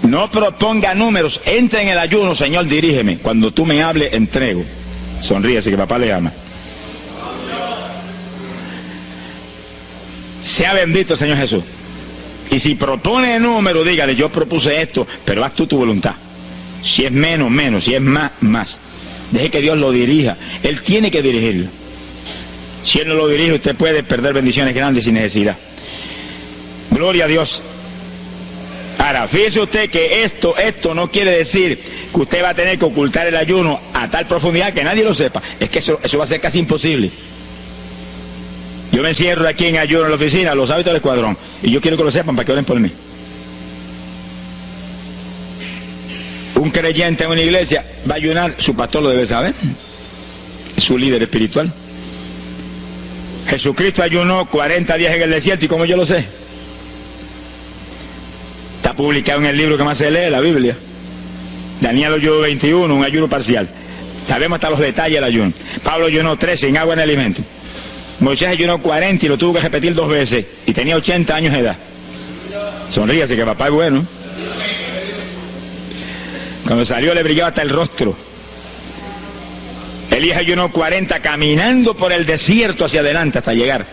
No proponga números, entra en el ayuno, Señor, dirígeme. Cuando tú me hables, entrego. Sonríese que papá le ama. Sea bendito el Señor Jesús. Y si propone número, dígale, yo propuse esto, pero haz tú tu voluntad. Si es menos, menos, si es más, más. Deje que Dios lo dirija. Él tiene que dirigirlo. Si Él no lo dirige, usted puede perder bendiciones grandes sin necesidad. Gloria a Dios. Ahora, fíjese usted que esto no quiere decir que usted va a tener que ocultar el ayuno a tal profundidad que nadie lo sepa. Es que eso va a ser casi imposible. Yo me encierro aquí en ayuno en la oficina, los hábitos del escuadrón, y yo quiero que lo sepan para que oren por mí. Un creyente en una iglesia va a ayunar, su pastor lo debe saber, es su líder espiritual. Jesucristo ayunó 40 días en el desierto, ¿y cómo yo lo sé? Está publicado en el libro que más se lee, la Biblia. Daniel ayunó 21, un ayuno parcial. Sabemos hasta los detalles del ayuno. Pablo ayunó 3 sin agua ni alimento. Moisés ayunó 40 y lo tuvo que repetir 2 veces, y tenía 80 años de edad. Sonríase que papá es bueno. Cuando salió le brillaba hasta el rostro. Elías ayunó 40 caminando por el desierto hacia adelante hasta llegar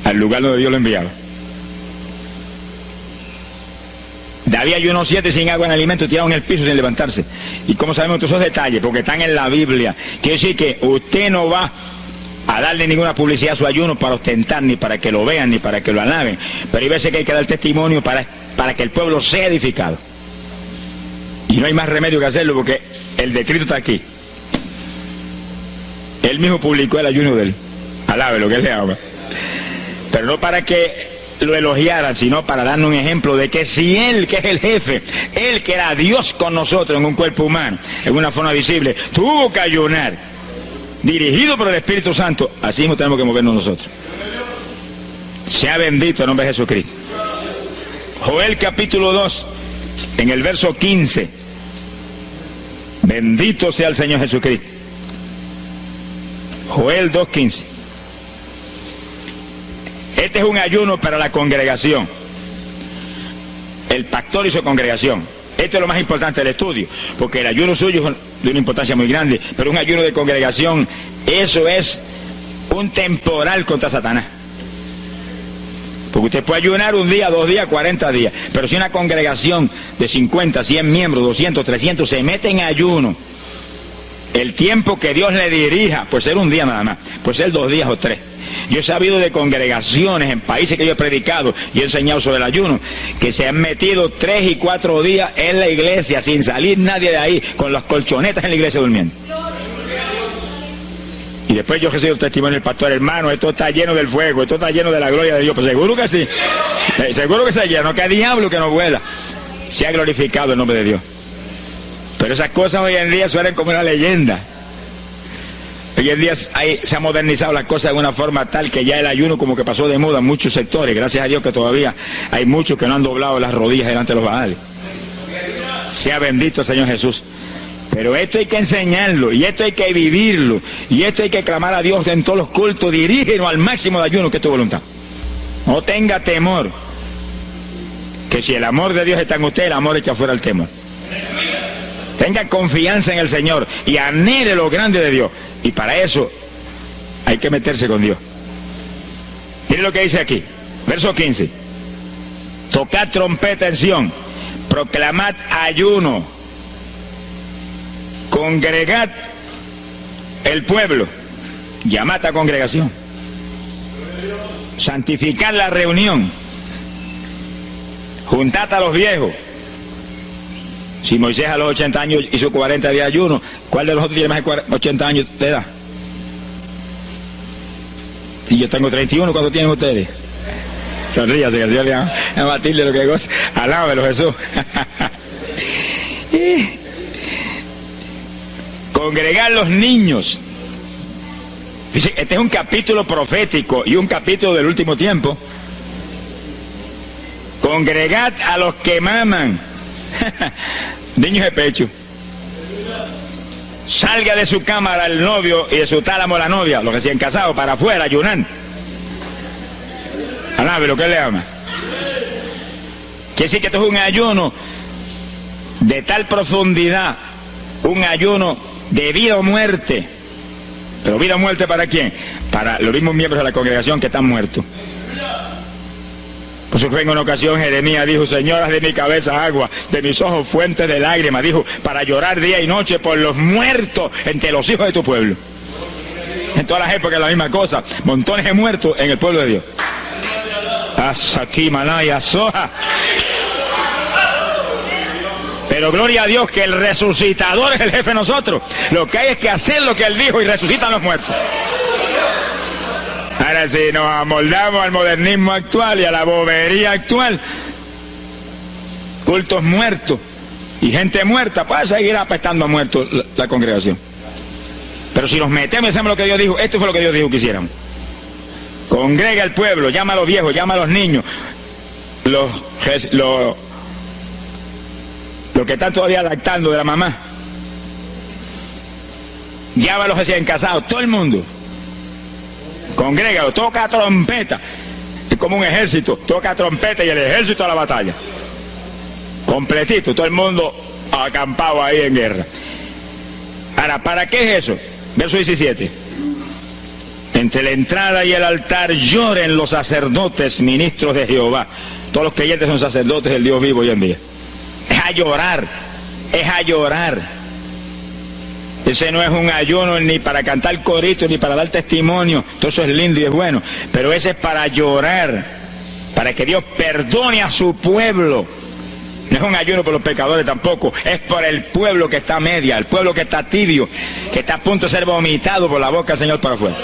al lugar donde Dios lo enviaba. David ayunó 7 sin agua ni alimento, tirado en el piso sin levantarse. ¿Y cómo sabemos todos esos detalles? Porque están en la Biblia. Quiere decir que usted no va a darle ninguna publicidad a su ayuno para ostentar, ni para que lo vean, ni para que lo alaben. Pero hay veces que hay que dar testimonio para que el pueblo sea edificado. Y no hay más remedio que hacerlo porque el decreto está aquí. Él mismo publicó el ayuno de él. Alabe lo que él le ama. Pero no para que lo elogiaran, sino para darnos un ejemplo de que si él, que es el jefe, él que era Dios con nosotros en un cuerpo humano, en una forma visible, tuvo que ayunar, dirigido por el Espíritu Santo, así mismo tenemos que movernos nosotros. Sea bendito el nombre de Jesucristo. Joel capítulo 2, en el verso 15. Bendito sea el Señor Jesucristo. Joel 2:15. Este es un ayuno para la congregación. El pastor y su congregación. Esto es lo más importante del estudio, porque el ayuno suyo es de una importancia muy grande, pero un ayuno de congregación, eso es un temporal contra Satanás. Porque usted puede ayunar 1 día, 2 días, 40 días, pero si una congregación de 50, 100 miembros, 200, 300 se mete en ayuno, el tiempo que Dios le dirija, puede ser 1 día nada más, puede ser 2 días o 3. Yo he sabido de congregaciones en países que yo he predicado y he enseñado sobre el ayuno, que se han metido 3 y 4 días en la iglesia sin salir nadie de ahí, con las colchonetas en la iglesia durmiendo. Y después yo recibo el testimonio del pastor, hermano, esto está lleno del fuego, esto está lleno de la gloria de Dios. Pues seguro que sí, seguro que está lleno, que diablo que no vuela. Se ha glorificado el nombre de Dios. Pero esas cosas hoy en día suenan como una leyenda. Hoy en día se han modernizado las cosas de una forma tal que ya el ayuno como que pasó de moda en muchos sectores. Gracias a Dios que todavía hay muchos que no han doblado las rodillas delante de los baales. Sea bendito el Señor Jesús. Pero esto hay que enseñarlo, y esto hay que vivirlo, y esto hay que clamar a Dios en todos los cultos. Dirígenos al máximo de ayuno que es tu voluntad. No tenga temor, que si el amor de Dios está en usted, el amor echa fuera el temor. Tenga confianza en el Señor y anhele lo grande de Dios. Y para eso hay que meterse con Dios. Mire lo que dice aquí, verso 15. Tocad trompeta en Sión, proclamad ayuno, congregad el pueblo, llamad a congregación, santificad la reunión, juntad a los viejos. Si Moisés a los 80 años hizo 40 días de ayuno, ¿cuál de los otros tiene más de 80 años de edad? Y yo tengo 31, ¿cuánto tienen ustedes? Sonríase, que el Señor le va a batirle lo que goza. Alábelo, Jesús. Congregar los niños. Este es un capítulo profético y un capítulo del último tiempo. Congregad a los que maman. Niños de pecho. Salga de su cámara el novio y de su tálamo la novia, los recién casados, para afuera, ayunan. Alábelo, ¿qué le ama? Quiere decir que esto es un ayuno de tal profundidad, un ayuno de vida o muerte. ¿Pero vida o muerte para quién? Para los mismos miembros de la congregación que están muertos. Por eso fue en una ocasión Jeremías dijo: Señor, haz de mi cabeza agua, de mis ojos fuentes de lágrimas, dijo, para llorar día y noche por los muertos entre los hijos de tu pueblo. En todas las épocas la misma cosa, montones de muertos en el pueblo de Dios. Asaki Malaya Soja. Pero gloria a Dios que el resucitador es el jefe de nosotros. Lo que hay es que hacer lo que Él dijo y resucitan los muertos. Ahora si nos amoldamos al modernismo actual y a la bobería actual, cultos muertos y gente muerta, pues seguir apestando a muertos la congregación. Pero si nos metemos y hacemos lo que Dios dijo, esto fue lo que Dios dijo que hiciéramos. Congrega al pueblo, llama a los viejos, llama a los niños, los que están todavía lactando de la mamá, llama a los recién casados, todo el mundo. Congrégalo, toca trompeta. Es como un ejército, toca trompeta y el ejército a la batalla. Completito, todo el mundo acampado ahí en guerra. Ahora, ¿para qué es eso? Verso 17. Entre la entrada y el altar lloren los sacerdotes, ministros de Jehová. Todos los creyentes son sacerdotes del Dios vivo hoy en día. Es a llorar, es a llorar. Ese no es un ayuno ni para cantar corito, ni para dar testimonio. Todo eso es lindo y es bueno. Pero ese es para llorar, para que Dios perdone a su pueblo. No es un ayuno por los pecadores tampoco. Es por el pueblo que está a media, el pueblo que está tibio, que está a punto de ser vomitado por la boca del Señor para afuera.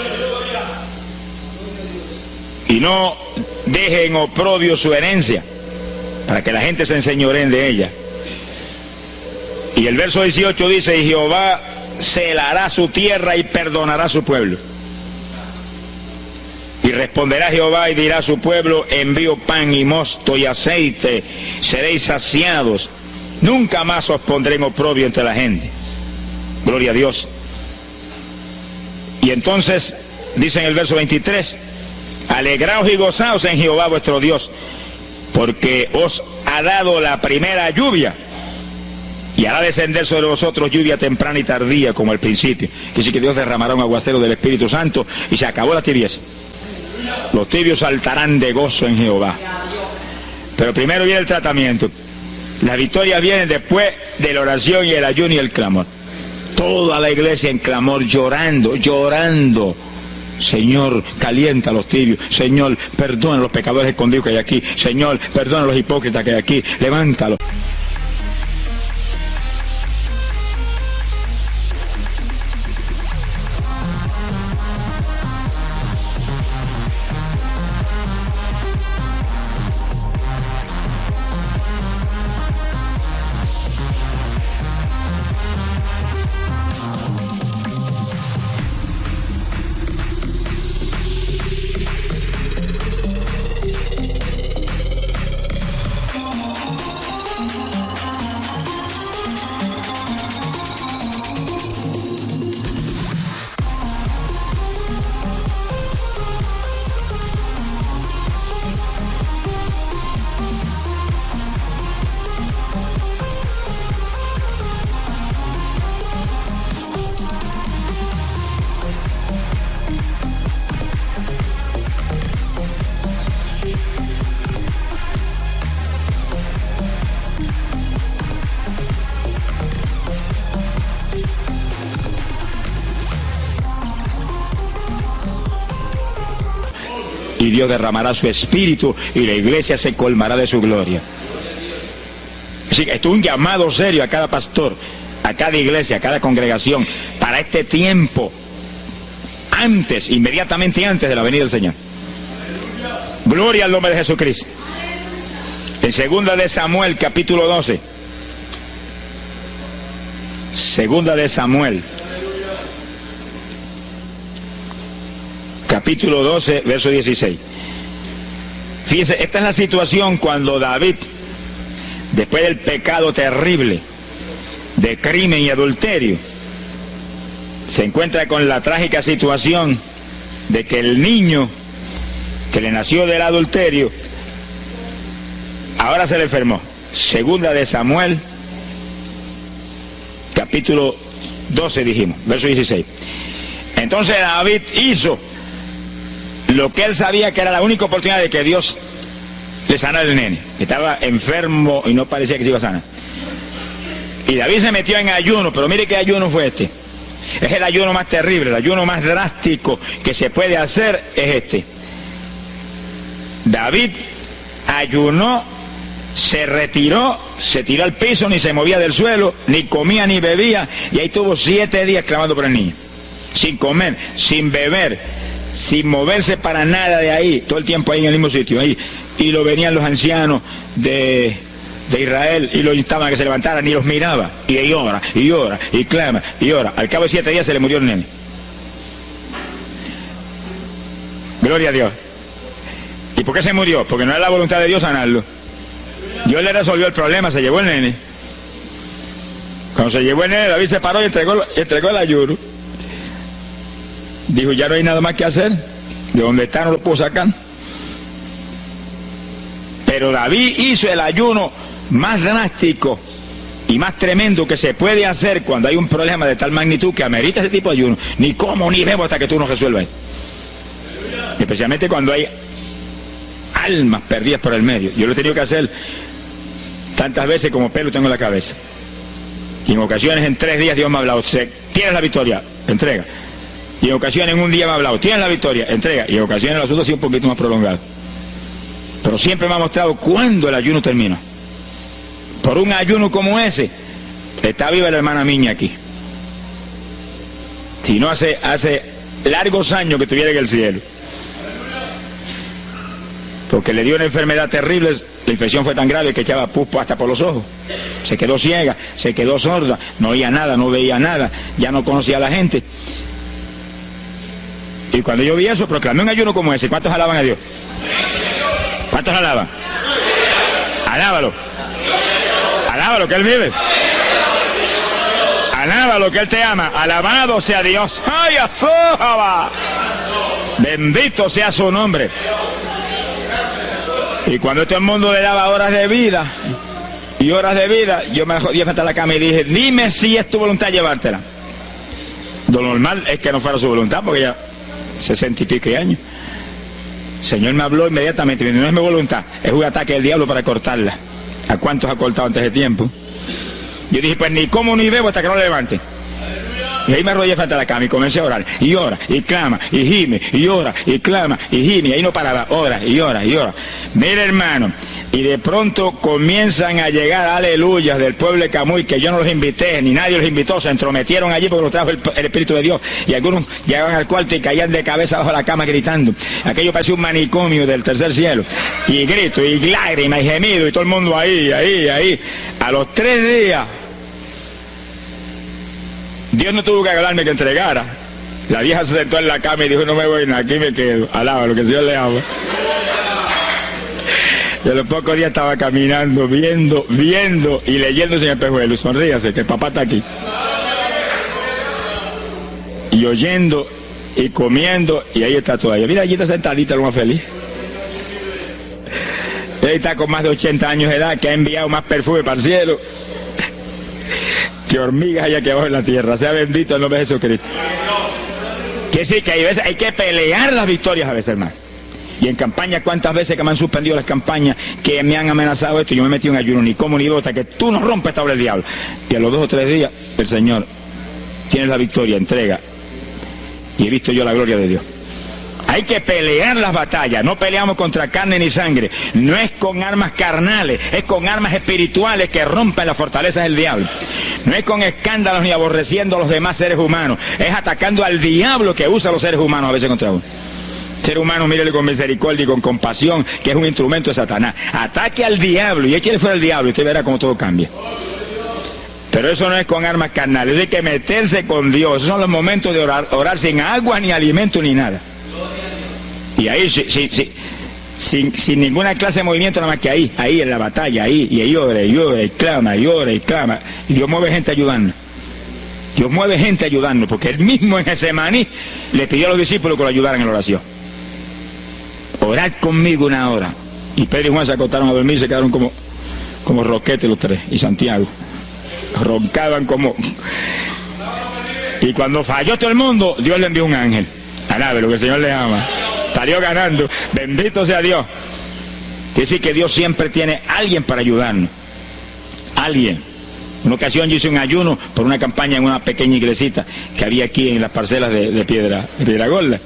Y no dejen oprobio su herencia, para que la gente se enseñoreen de ella. Y el verso 18 dice: y Jehová celará su tierra y perdonará a su pueblo. Y responderá Jehová y dirá a su pueblo: envío pan y mosto y aceite, seréis saciados, nunca más os pondré en oprobio entre la gente. Gloria a Dios. Y entonces dice en el verso 23: alegraos y gozaos en Jehová vuestro Dios, porque os ha dado la primera lluvia, y hará descender sobre vosotros lluvia temprana y tardía como al principio. Que sí, que Dios derramará un aguacero del Espíritu Santo y se acabó la tibieza. Los tibios saltarán de gozo en Jehová. Pero primero viene el tratamiento. La victoria viene después de la oración y el ayuno y el clamor. Toda la iglesia en clamor, llorando, llorando. Señor, calienta a los tibios. Señor, perdona a los pecadores escondidos que hay aquí. Señor, perdona a los hipócritas que hay aquí. Levántalos. Y Dios derramará su espíritu y la iglesia se colmará de su gloria. Sí, esto es un llamado serio a cada pastor, a cada iglesia, a cada congregación, para este tiempo. antes, inmediatamente antes de la venida del Señor. Gloria al nombre de Jesucristo. En 2 de Samuel, capítulo 12. 2 de Samuel, capítulo 12, verso 16. Fíjense, esta es la situación cuando David, después del pecado terrible de crimen y adulterio, se encuentra con la trágica situación de que el niño que le nació del adulterio ahora se le enfermó. 2 de Samuel, capítulo 12 dijimos, verso 16. Entonces David hizo lo que él sabía que era la única oportunidad de que Dios le sanara al nene. Estaba enfermo y no parecía que se iba a sanar. Y David se metió en ayuno, pero mire qué ayuno fue este. Es el ayuno más terrible, el ayuno más drástico que se puede hacer es este. David ayunó, se retiró, se tiró al piso, ni se movía del suelo, ni comía ni bebía, y ahí tuvo 7 días clamando por el niño, sin comer, sin beber, sin moverse para nada de ahí, todo el tiempo ahí en el mismo sitio, ahí. Y lo venían los ancianos de Israel y lo instaban a que se levantaran, y los miraba, y ora, y ora, y clama, y ora. Al cabo de 7 días se le murió el nene. Gloria a Dios. ¿Y por qué se murió? Porque no era la voluntad de Dios sanarlo. Dios le resolvió el problema, se llevó el nene. Cuando se llevó el nene, David se paró y entregó el ayuno. Dijo, ya no hay nada más que hacer, de donde está no lo puedo sacar. Pero David hizo el ayuno más drástico y más tremendo que se puede hacer cuando hay un problema de tal magnitud que amerita ese tipo de ayuno. Ni como ni bebo hasta que tú no resuelvas. Especialmente cuando hay almas perdidas por el medio. Yo lo he tenido que hacer tantas veces como pelo tengo en la cabeza. Y en ocasiones en 3 días Dios me ha hablado, tienes la victoria, entrega. Y en ocasiones en un día me ha hablado, tienes la victoria, entrega. Y en ocasiones el asunto ha sido un poquito más prolongado. Pero siempre me ha mostrado cuándo el ayuno termina. Por un ayuno como ese, está viva la hermana Miña aquí. Si no hace largos años que estuviera en el cielo. Porque le dio una enfermedad terrible, la infección fue tan grave que echaba pus hasta por los ojos. Se quedó ciega, se quedó sorda, no oía nada, no veía nada, ya no conocía a la gente. Y cuando yo vi eso, proclamé un ayuno como ese. ¿Cuántos alaban a Dios? ¿Cuántos alaban? Alábalo. Alábalo, que Él vive. Alábalo, que Él te ama. Alabado sea Dios. ¡Ay, azójaba! Bendito sea su nombre. Y cuando todo el mundo le daba horas de vida, yo me jodí frente a la cama y dije, dime si es tu voluntad llevártela. Lo normal es que no fuera su voluntad, porque ya 60 y pico de años. El Señor me habló inmediatamente, no es mi voluntad, es un ataque del diablo para cortarla. ¿A cuántos ha cortado antes de tiempo? Yo dije, pues ni como ni bebo hasta que no le levante. Y ahí me arrodillé frente a la cama y comencé a orar. Y ora, y clama, y gime, y ora, y clama, y gime. Y ahí no paraba, ora, y ora, y ora. Mira, hermano, y de pronto comienzan a llegar aleluyas del pueblo de Camuy, que yo no los invité, ni nadie los invitó, se entrometieron allí porque los trajo el Espíritu de Dios. Y algunos llegaban al cuarto y caían de cabeza bajo la cama gritando. Aquello parecía un manicomio del tercer cielo. Y grito, y lágrimas, y gemido, y todo el mundo ahí. A los 3 días, Dios no tuvo que hablarme que entregara. La vieja se sentó en la cama y dijo, no me voy, aquí me quedo. Alaba lo que el Señor le ama. Y a los pocos días estaba caminando, viendo y leyéndose en el espejuelo. Sonríase, que el papá está aquí. Y oyendo y comiendo, y ahí está todavía. Mira, allí está sentadita, lo más feliz. Él está con más de 80 años de edad, que ha enviado más perfume para el cielo que hormigas hay aquí abajo en la tierra. Sea bendito el nombre de Jesucristo. Quiere decir que hay que pelear las victorias a veces, hermano. Y en campaña, ¿cuántas veces que me han suspendido las campañas, que me han amenazado esto? Yo me he metido en ayuno, ni como ni bebo, hasta que tú no rompes esta obra del diablo. Y a los 2 o 3 días, el Señor tiene la victoria, entrega. Y he visto yo la gloria de Dios. Hay que pelear las batallas, no peleamos contra carne ni sangre, no es con armas carnales, es con armas espirituales que rompen las fortalezas del diablo. No es con escándalos ni aborreciendo a los demás seres humanos, es atacando al diablo que usa a los seres humanos a veces contra uno. Ser humano, mírele con misericordia y con compasión, que es un instrumento de Satanás. Ataque al diablo, y él quiere fuera el diablo, y usted verá cómo todo cambia. Pero eso no es con armas carnales, hay que meterse con Dios. Esos son los momentos de orar sin agua, ni alimento, ni nada. Y ahí, sin ninguna clase de movimiento, nada más que ahí en la batalla, y ahí ora, y clama, y ora, y clama. Y Dios mueve gente ayudando. Dios mueve gente ayudando, porque él mismo en Getsemaní le pidió a los discípulos que lo ayudaran en la oración. Orad conmigo una hora. Y Pedro y Juan se acostaron a dormir, se quedaron como roquetes los tres, y Santiago. Roncaban como... Y cuando falló todo el mundo, Dios le envió un ángel. Alabe lo que el Señor le ama. Salió ganando. Bendito sea Dios. Quiere decir que Dios siempre tiene alguien para ayudarnos. Alguien. Una ocasión yo hice un ayuno por una campaña en una pequeña iglesita que había aquí en las parcelas de Piedra Gorda.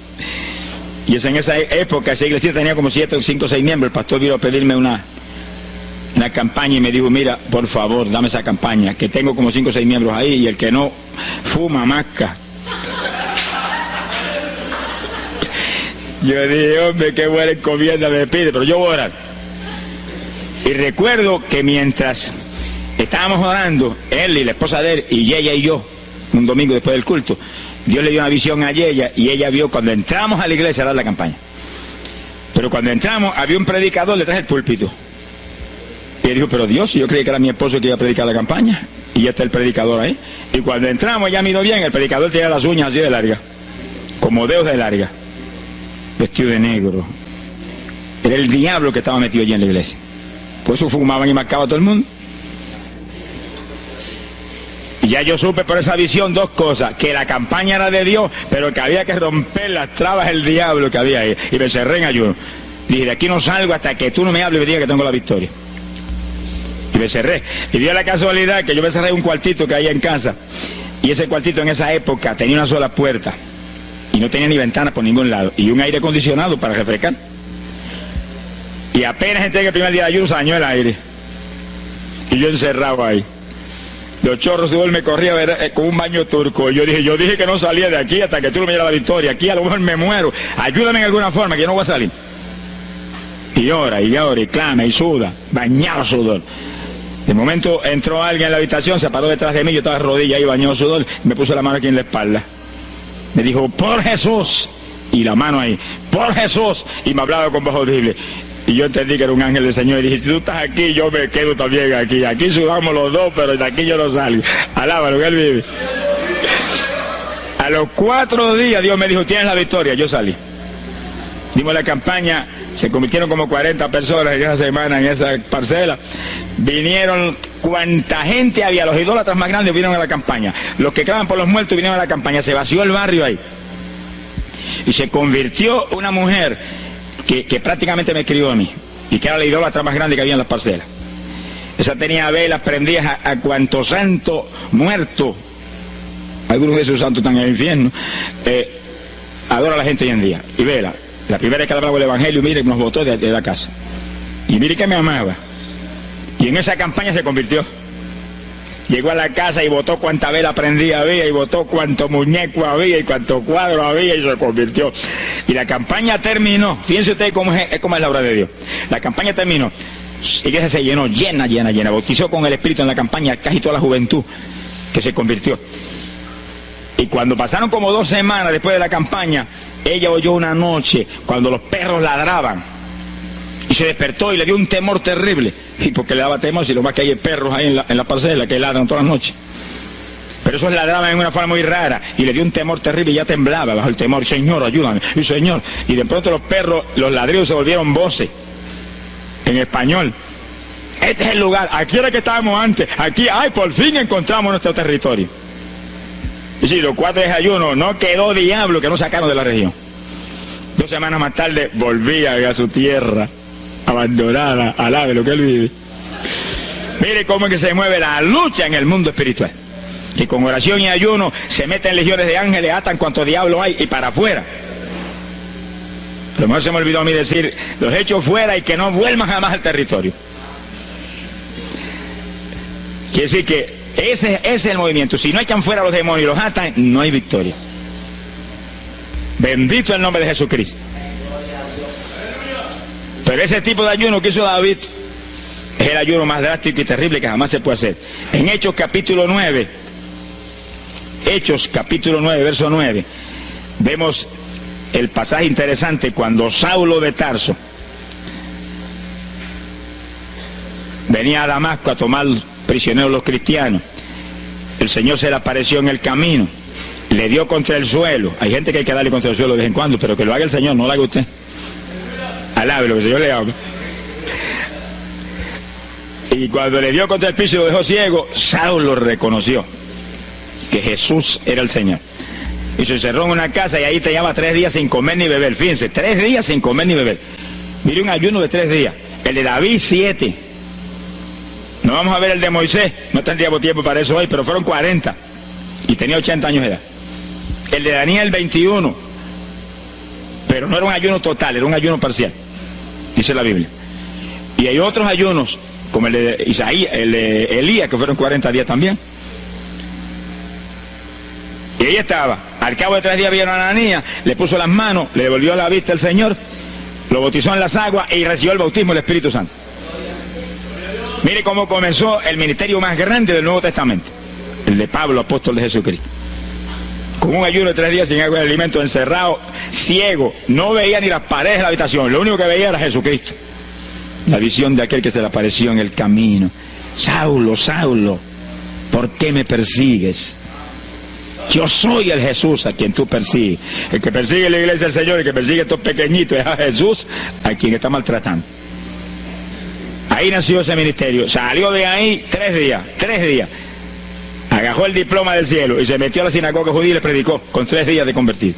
Y en esa época esa iglesia tenía como 5 o 6 miembros. El pastor vino a pedirme una campaña y me dijo, mira, por favor, dame esa campaña, que tengo como 5 o 6 miembros ahí y el que no fuma, masca. Yo dije, hombre, qué buena encomienda me pide, pero yo voy a orar. Y recuerdo que mientras estábamos orando, él y la esposa de él, y ella y yo, un domingo después del culto, Dios le dio una visión a ella, y ella vio cuando entramos a la iglesia a dar la campaña. Pero cuando entramos, había un predicador detrás del púlpito. Y él dijo, pero Dios, yo creí que era mi esposo que iba a predicar la campaña, y ya está el predicador ahí. Y cuando entramos, ella miró bien, el predicador tenía las uñas así de largas, como dedos de larga, vestido de negro. Era el diablo que estaba metido allí en la iglesia. Por eso fumaban y marcaba a todo el mundo. Y ya yo supe por esa visión 2 cosas, que la campaña era de Dios, pero que había que romper las trabas del diablo que había ahí. Y me cerré en ayuno. Dije, de aquí no salgo hasta que tú no me hables y me digas que tengo la victoria. Y me cerré. Y dio la casualidad que yo me cerré en un cuartito que había en casa. Y ese cuartito en esa época tenía una sola puerta. Y no tenía ni ventanas por ningún lado. Y un aire acondicionado para refrescar. Y apenas entré en el primer día de ayuno, se dañó el aire. Y yo encerrado ahí. Los chorros de me corría con un baño turco. Y yo dije que no salía de aquí hasta que tú no me dieras la victoria. Aquí a lo mejor me muero. Ayúdame en alguna forma, que yo no voy a salir. Y ora, y clama, y suda. Bañado sudor. De momento entró alguien en la habitación, se paró detrás de mí, yo estaba de rodillas ahí bañado sudor, me puso la mano aquí en la espalda. Me dijo, por Jesús. Y la mano ahí, por Jesús. Y me hablaba con voz audible. Y yo entendí que era un ángel del Señor. Y dije, si tú estás aquí, yo me quedo también aquí. Aquí sudamos los dos, pero de aquí yo no salgo. Alábalo, que él vive. A los 4 días Dios me dijo, tienes la victoria. Yo salí. Dimos la campaña, se convirtieron como 40 personas en esa semana, en esa parcela. Vinieron cuanta gente había, los idólatras más grandes vinieron a la campaña. Los que claman por los muertos vinieron a la campaña. Se vació el barrio ahí. Y se convirtió una mujer que prácticamente me crió a mí, y que era la idólatra más grande que había en las parcelas. Esa tenía velas prendidas a cuanto santo muerto, algunos de esos santos están en el infierno, adora a la gente hoy en día. Y vela, la primera vez que hablaba el evangelio, mire, nos botó de la casa. Y mire que me amaba. Y en esa campaña se convirtió. Llegó a la casa y botó cuanta vela prendida había, y botó cuanto muñeco había, y cuanto cuadro había, y se convirtió. Y la campaña terminó. Fíjense ustedes cómo es la obra de Dios. La campaña terminó. La iglesia se llenó, llena. Bautizó con el Espíritu en la campaña casi toda la juventud que se convirtió. Y cuando pasaron como 2 semanas después de la campaña, ella oyó una noche cuando los perros ladraban. Y se despertó y le dio un temor terrible. Y porque le daba temor, si lo más que hay perros ahí en la parcela que ladran todas las noches. Pero esos ladraban en una forma muy rara. Y le dio un temor terrible y ya temblaba bajo el temor. Señor, ayúdame. Y Señor. Y de pronto los perros, los ladridos se volvieron voces. En español. Este es el lugar. Aquí era que estábamos antes. Aquí, ay, por fin encontramos nuestro territorio. Y si los 4 de ayuno, no quedó diablo que no sacaron de la región. 2 semanas más tarde volvía a su tierra abandonada, alabe lo que él vive. Mire cómo es que se mueve la lucha en el mundo espiritual. Que con oración y ayuno se meten legiones de ángeles, atan cuanto diablo hay y para afuera. Lo mejor se me olvidó a mí decir, los echo fuera y que no vuelvan jamás al territorio. Quiere decir que Ese es el movimiento. Si no echan fuera a los demonios y los atan, no hay victoria. Bendito el nombre de Jesucristo. Pero ese tipo de ayuno que hizo David es el ayuno más drástico y terrible que jamás se puede hacer. En Hechos capítulo 9, verso 9, vemos el pasaje interesante cuando Saulo de Tarso venía a Damasco a tomar prisioneros los cristianos. El Señor se le apareció en el camino, le dio contra el suelo. Hay gente que hay que darle contra el suelo de vez en cuando, pero que lo haga el Señor, no lo haga usted. Alabe lo que el Señor le haga. Y cuando le dio contra el piso y lo dejó ciego, Saulo reconoció que Jesús era el Señor. Y se encerró en una casa y ahí te lleva 3 días sin comer ni beber. Fíjense, 3 días sin comer ni beber. Mire, un ayuno de 3 días. El de David, 7. No vamos a ver el de Moisés, no tendríamos tiempo para eso hoy, pero fueron 40. Y tenía 80 años de edad. El de Daniel, 21. Pero no era un ayuno total, era un ayuno parcial. Dice la Biblia. Y hay otros ayunos, como el de Isaías, el de Elías, que fueron 40 días también. Y ahí estaba. Al cabo de 3 días vieron a Ananías, le puso las manos, le devolvió la vista al Señor, lo bautizó en las aguas y recibió el bautismo del Espíritu Santo. Mire cómo comenzó el ministerio más grande del Nuevo Testamento, el de Pablo, apóstol de Jesucristo. Con un ayuno de 3 días sin agua y alimento, encerrado, ciego, no veía ni las paredes de la habitación, lo único que veía era Jesucristo. La visión de aquel que se le apareció en el camino. Saulo, Saulo, ¿por qué me persigues? Yo soy el Jesús a quien tú persigues. El que persigue la iglesia del Señor, el que persigue a estos pequeñitos, es a Jesús a quien está maltratando. Ahí nació ese ministerio. Salió de ahí 3 días. Agarró el diploma del cielo y se metió a la sinagoga judía y le predicó con 3 días de convertido.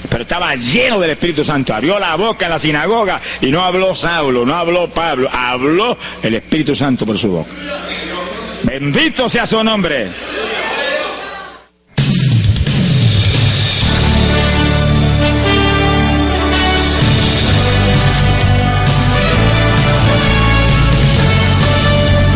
Pero estaba lleno del Espíritu Santo. Abrió la boca en la sinagoga y no habló Saulo, no habló Pablo, habló el Espíritu Santo por su boca. Bendito sea su nombre.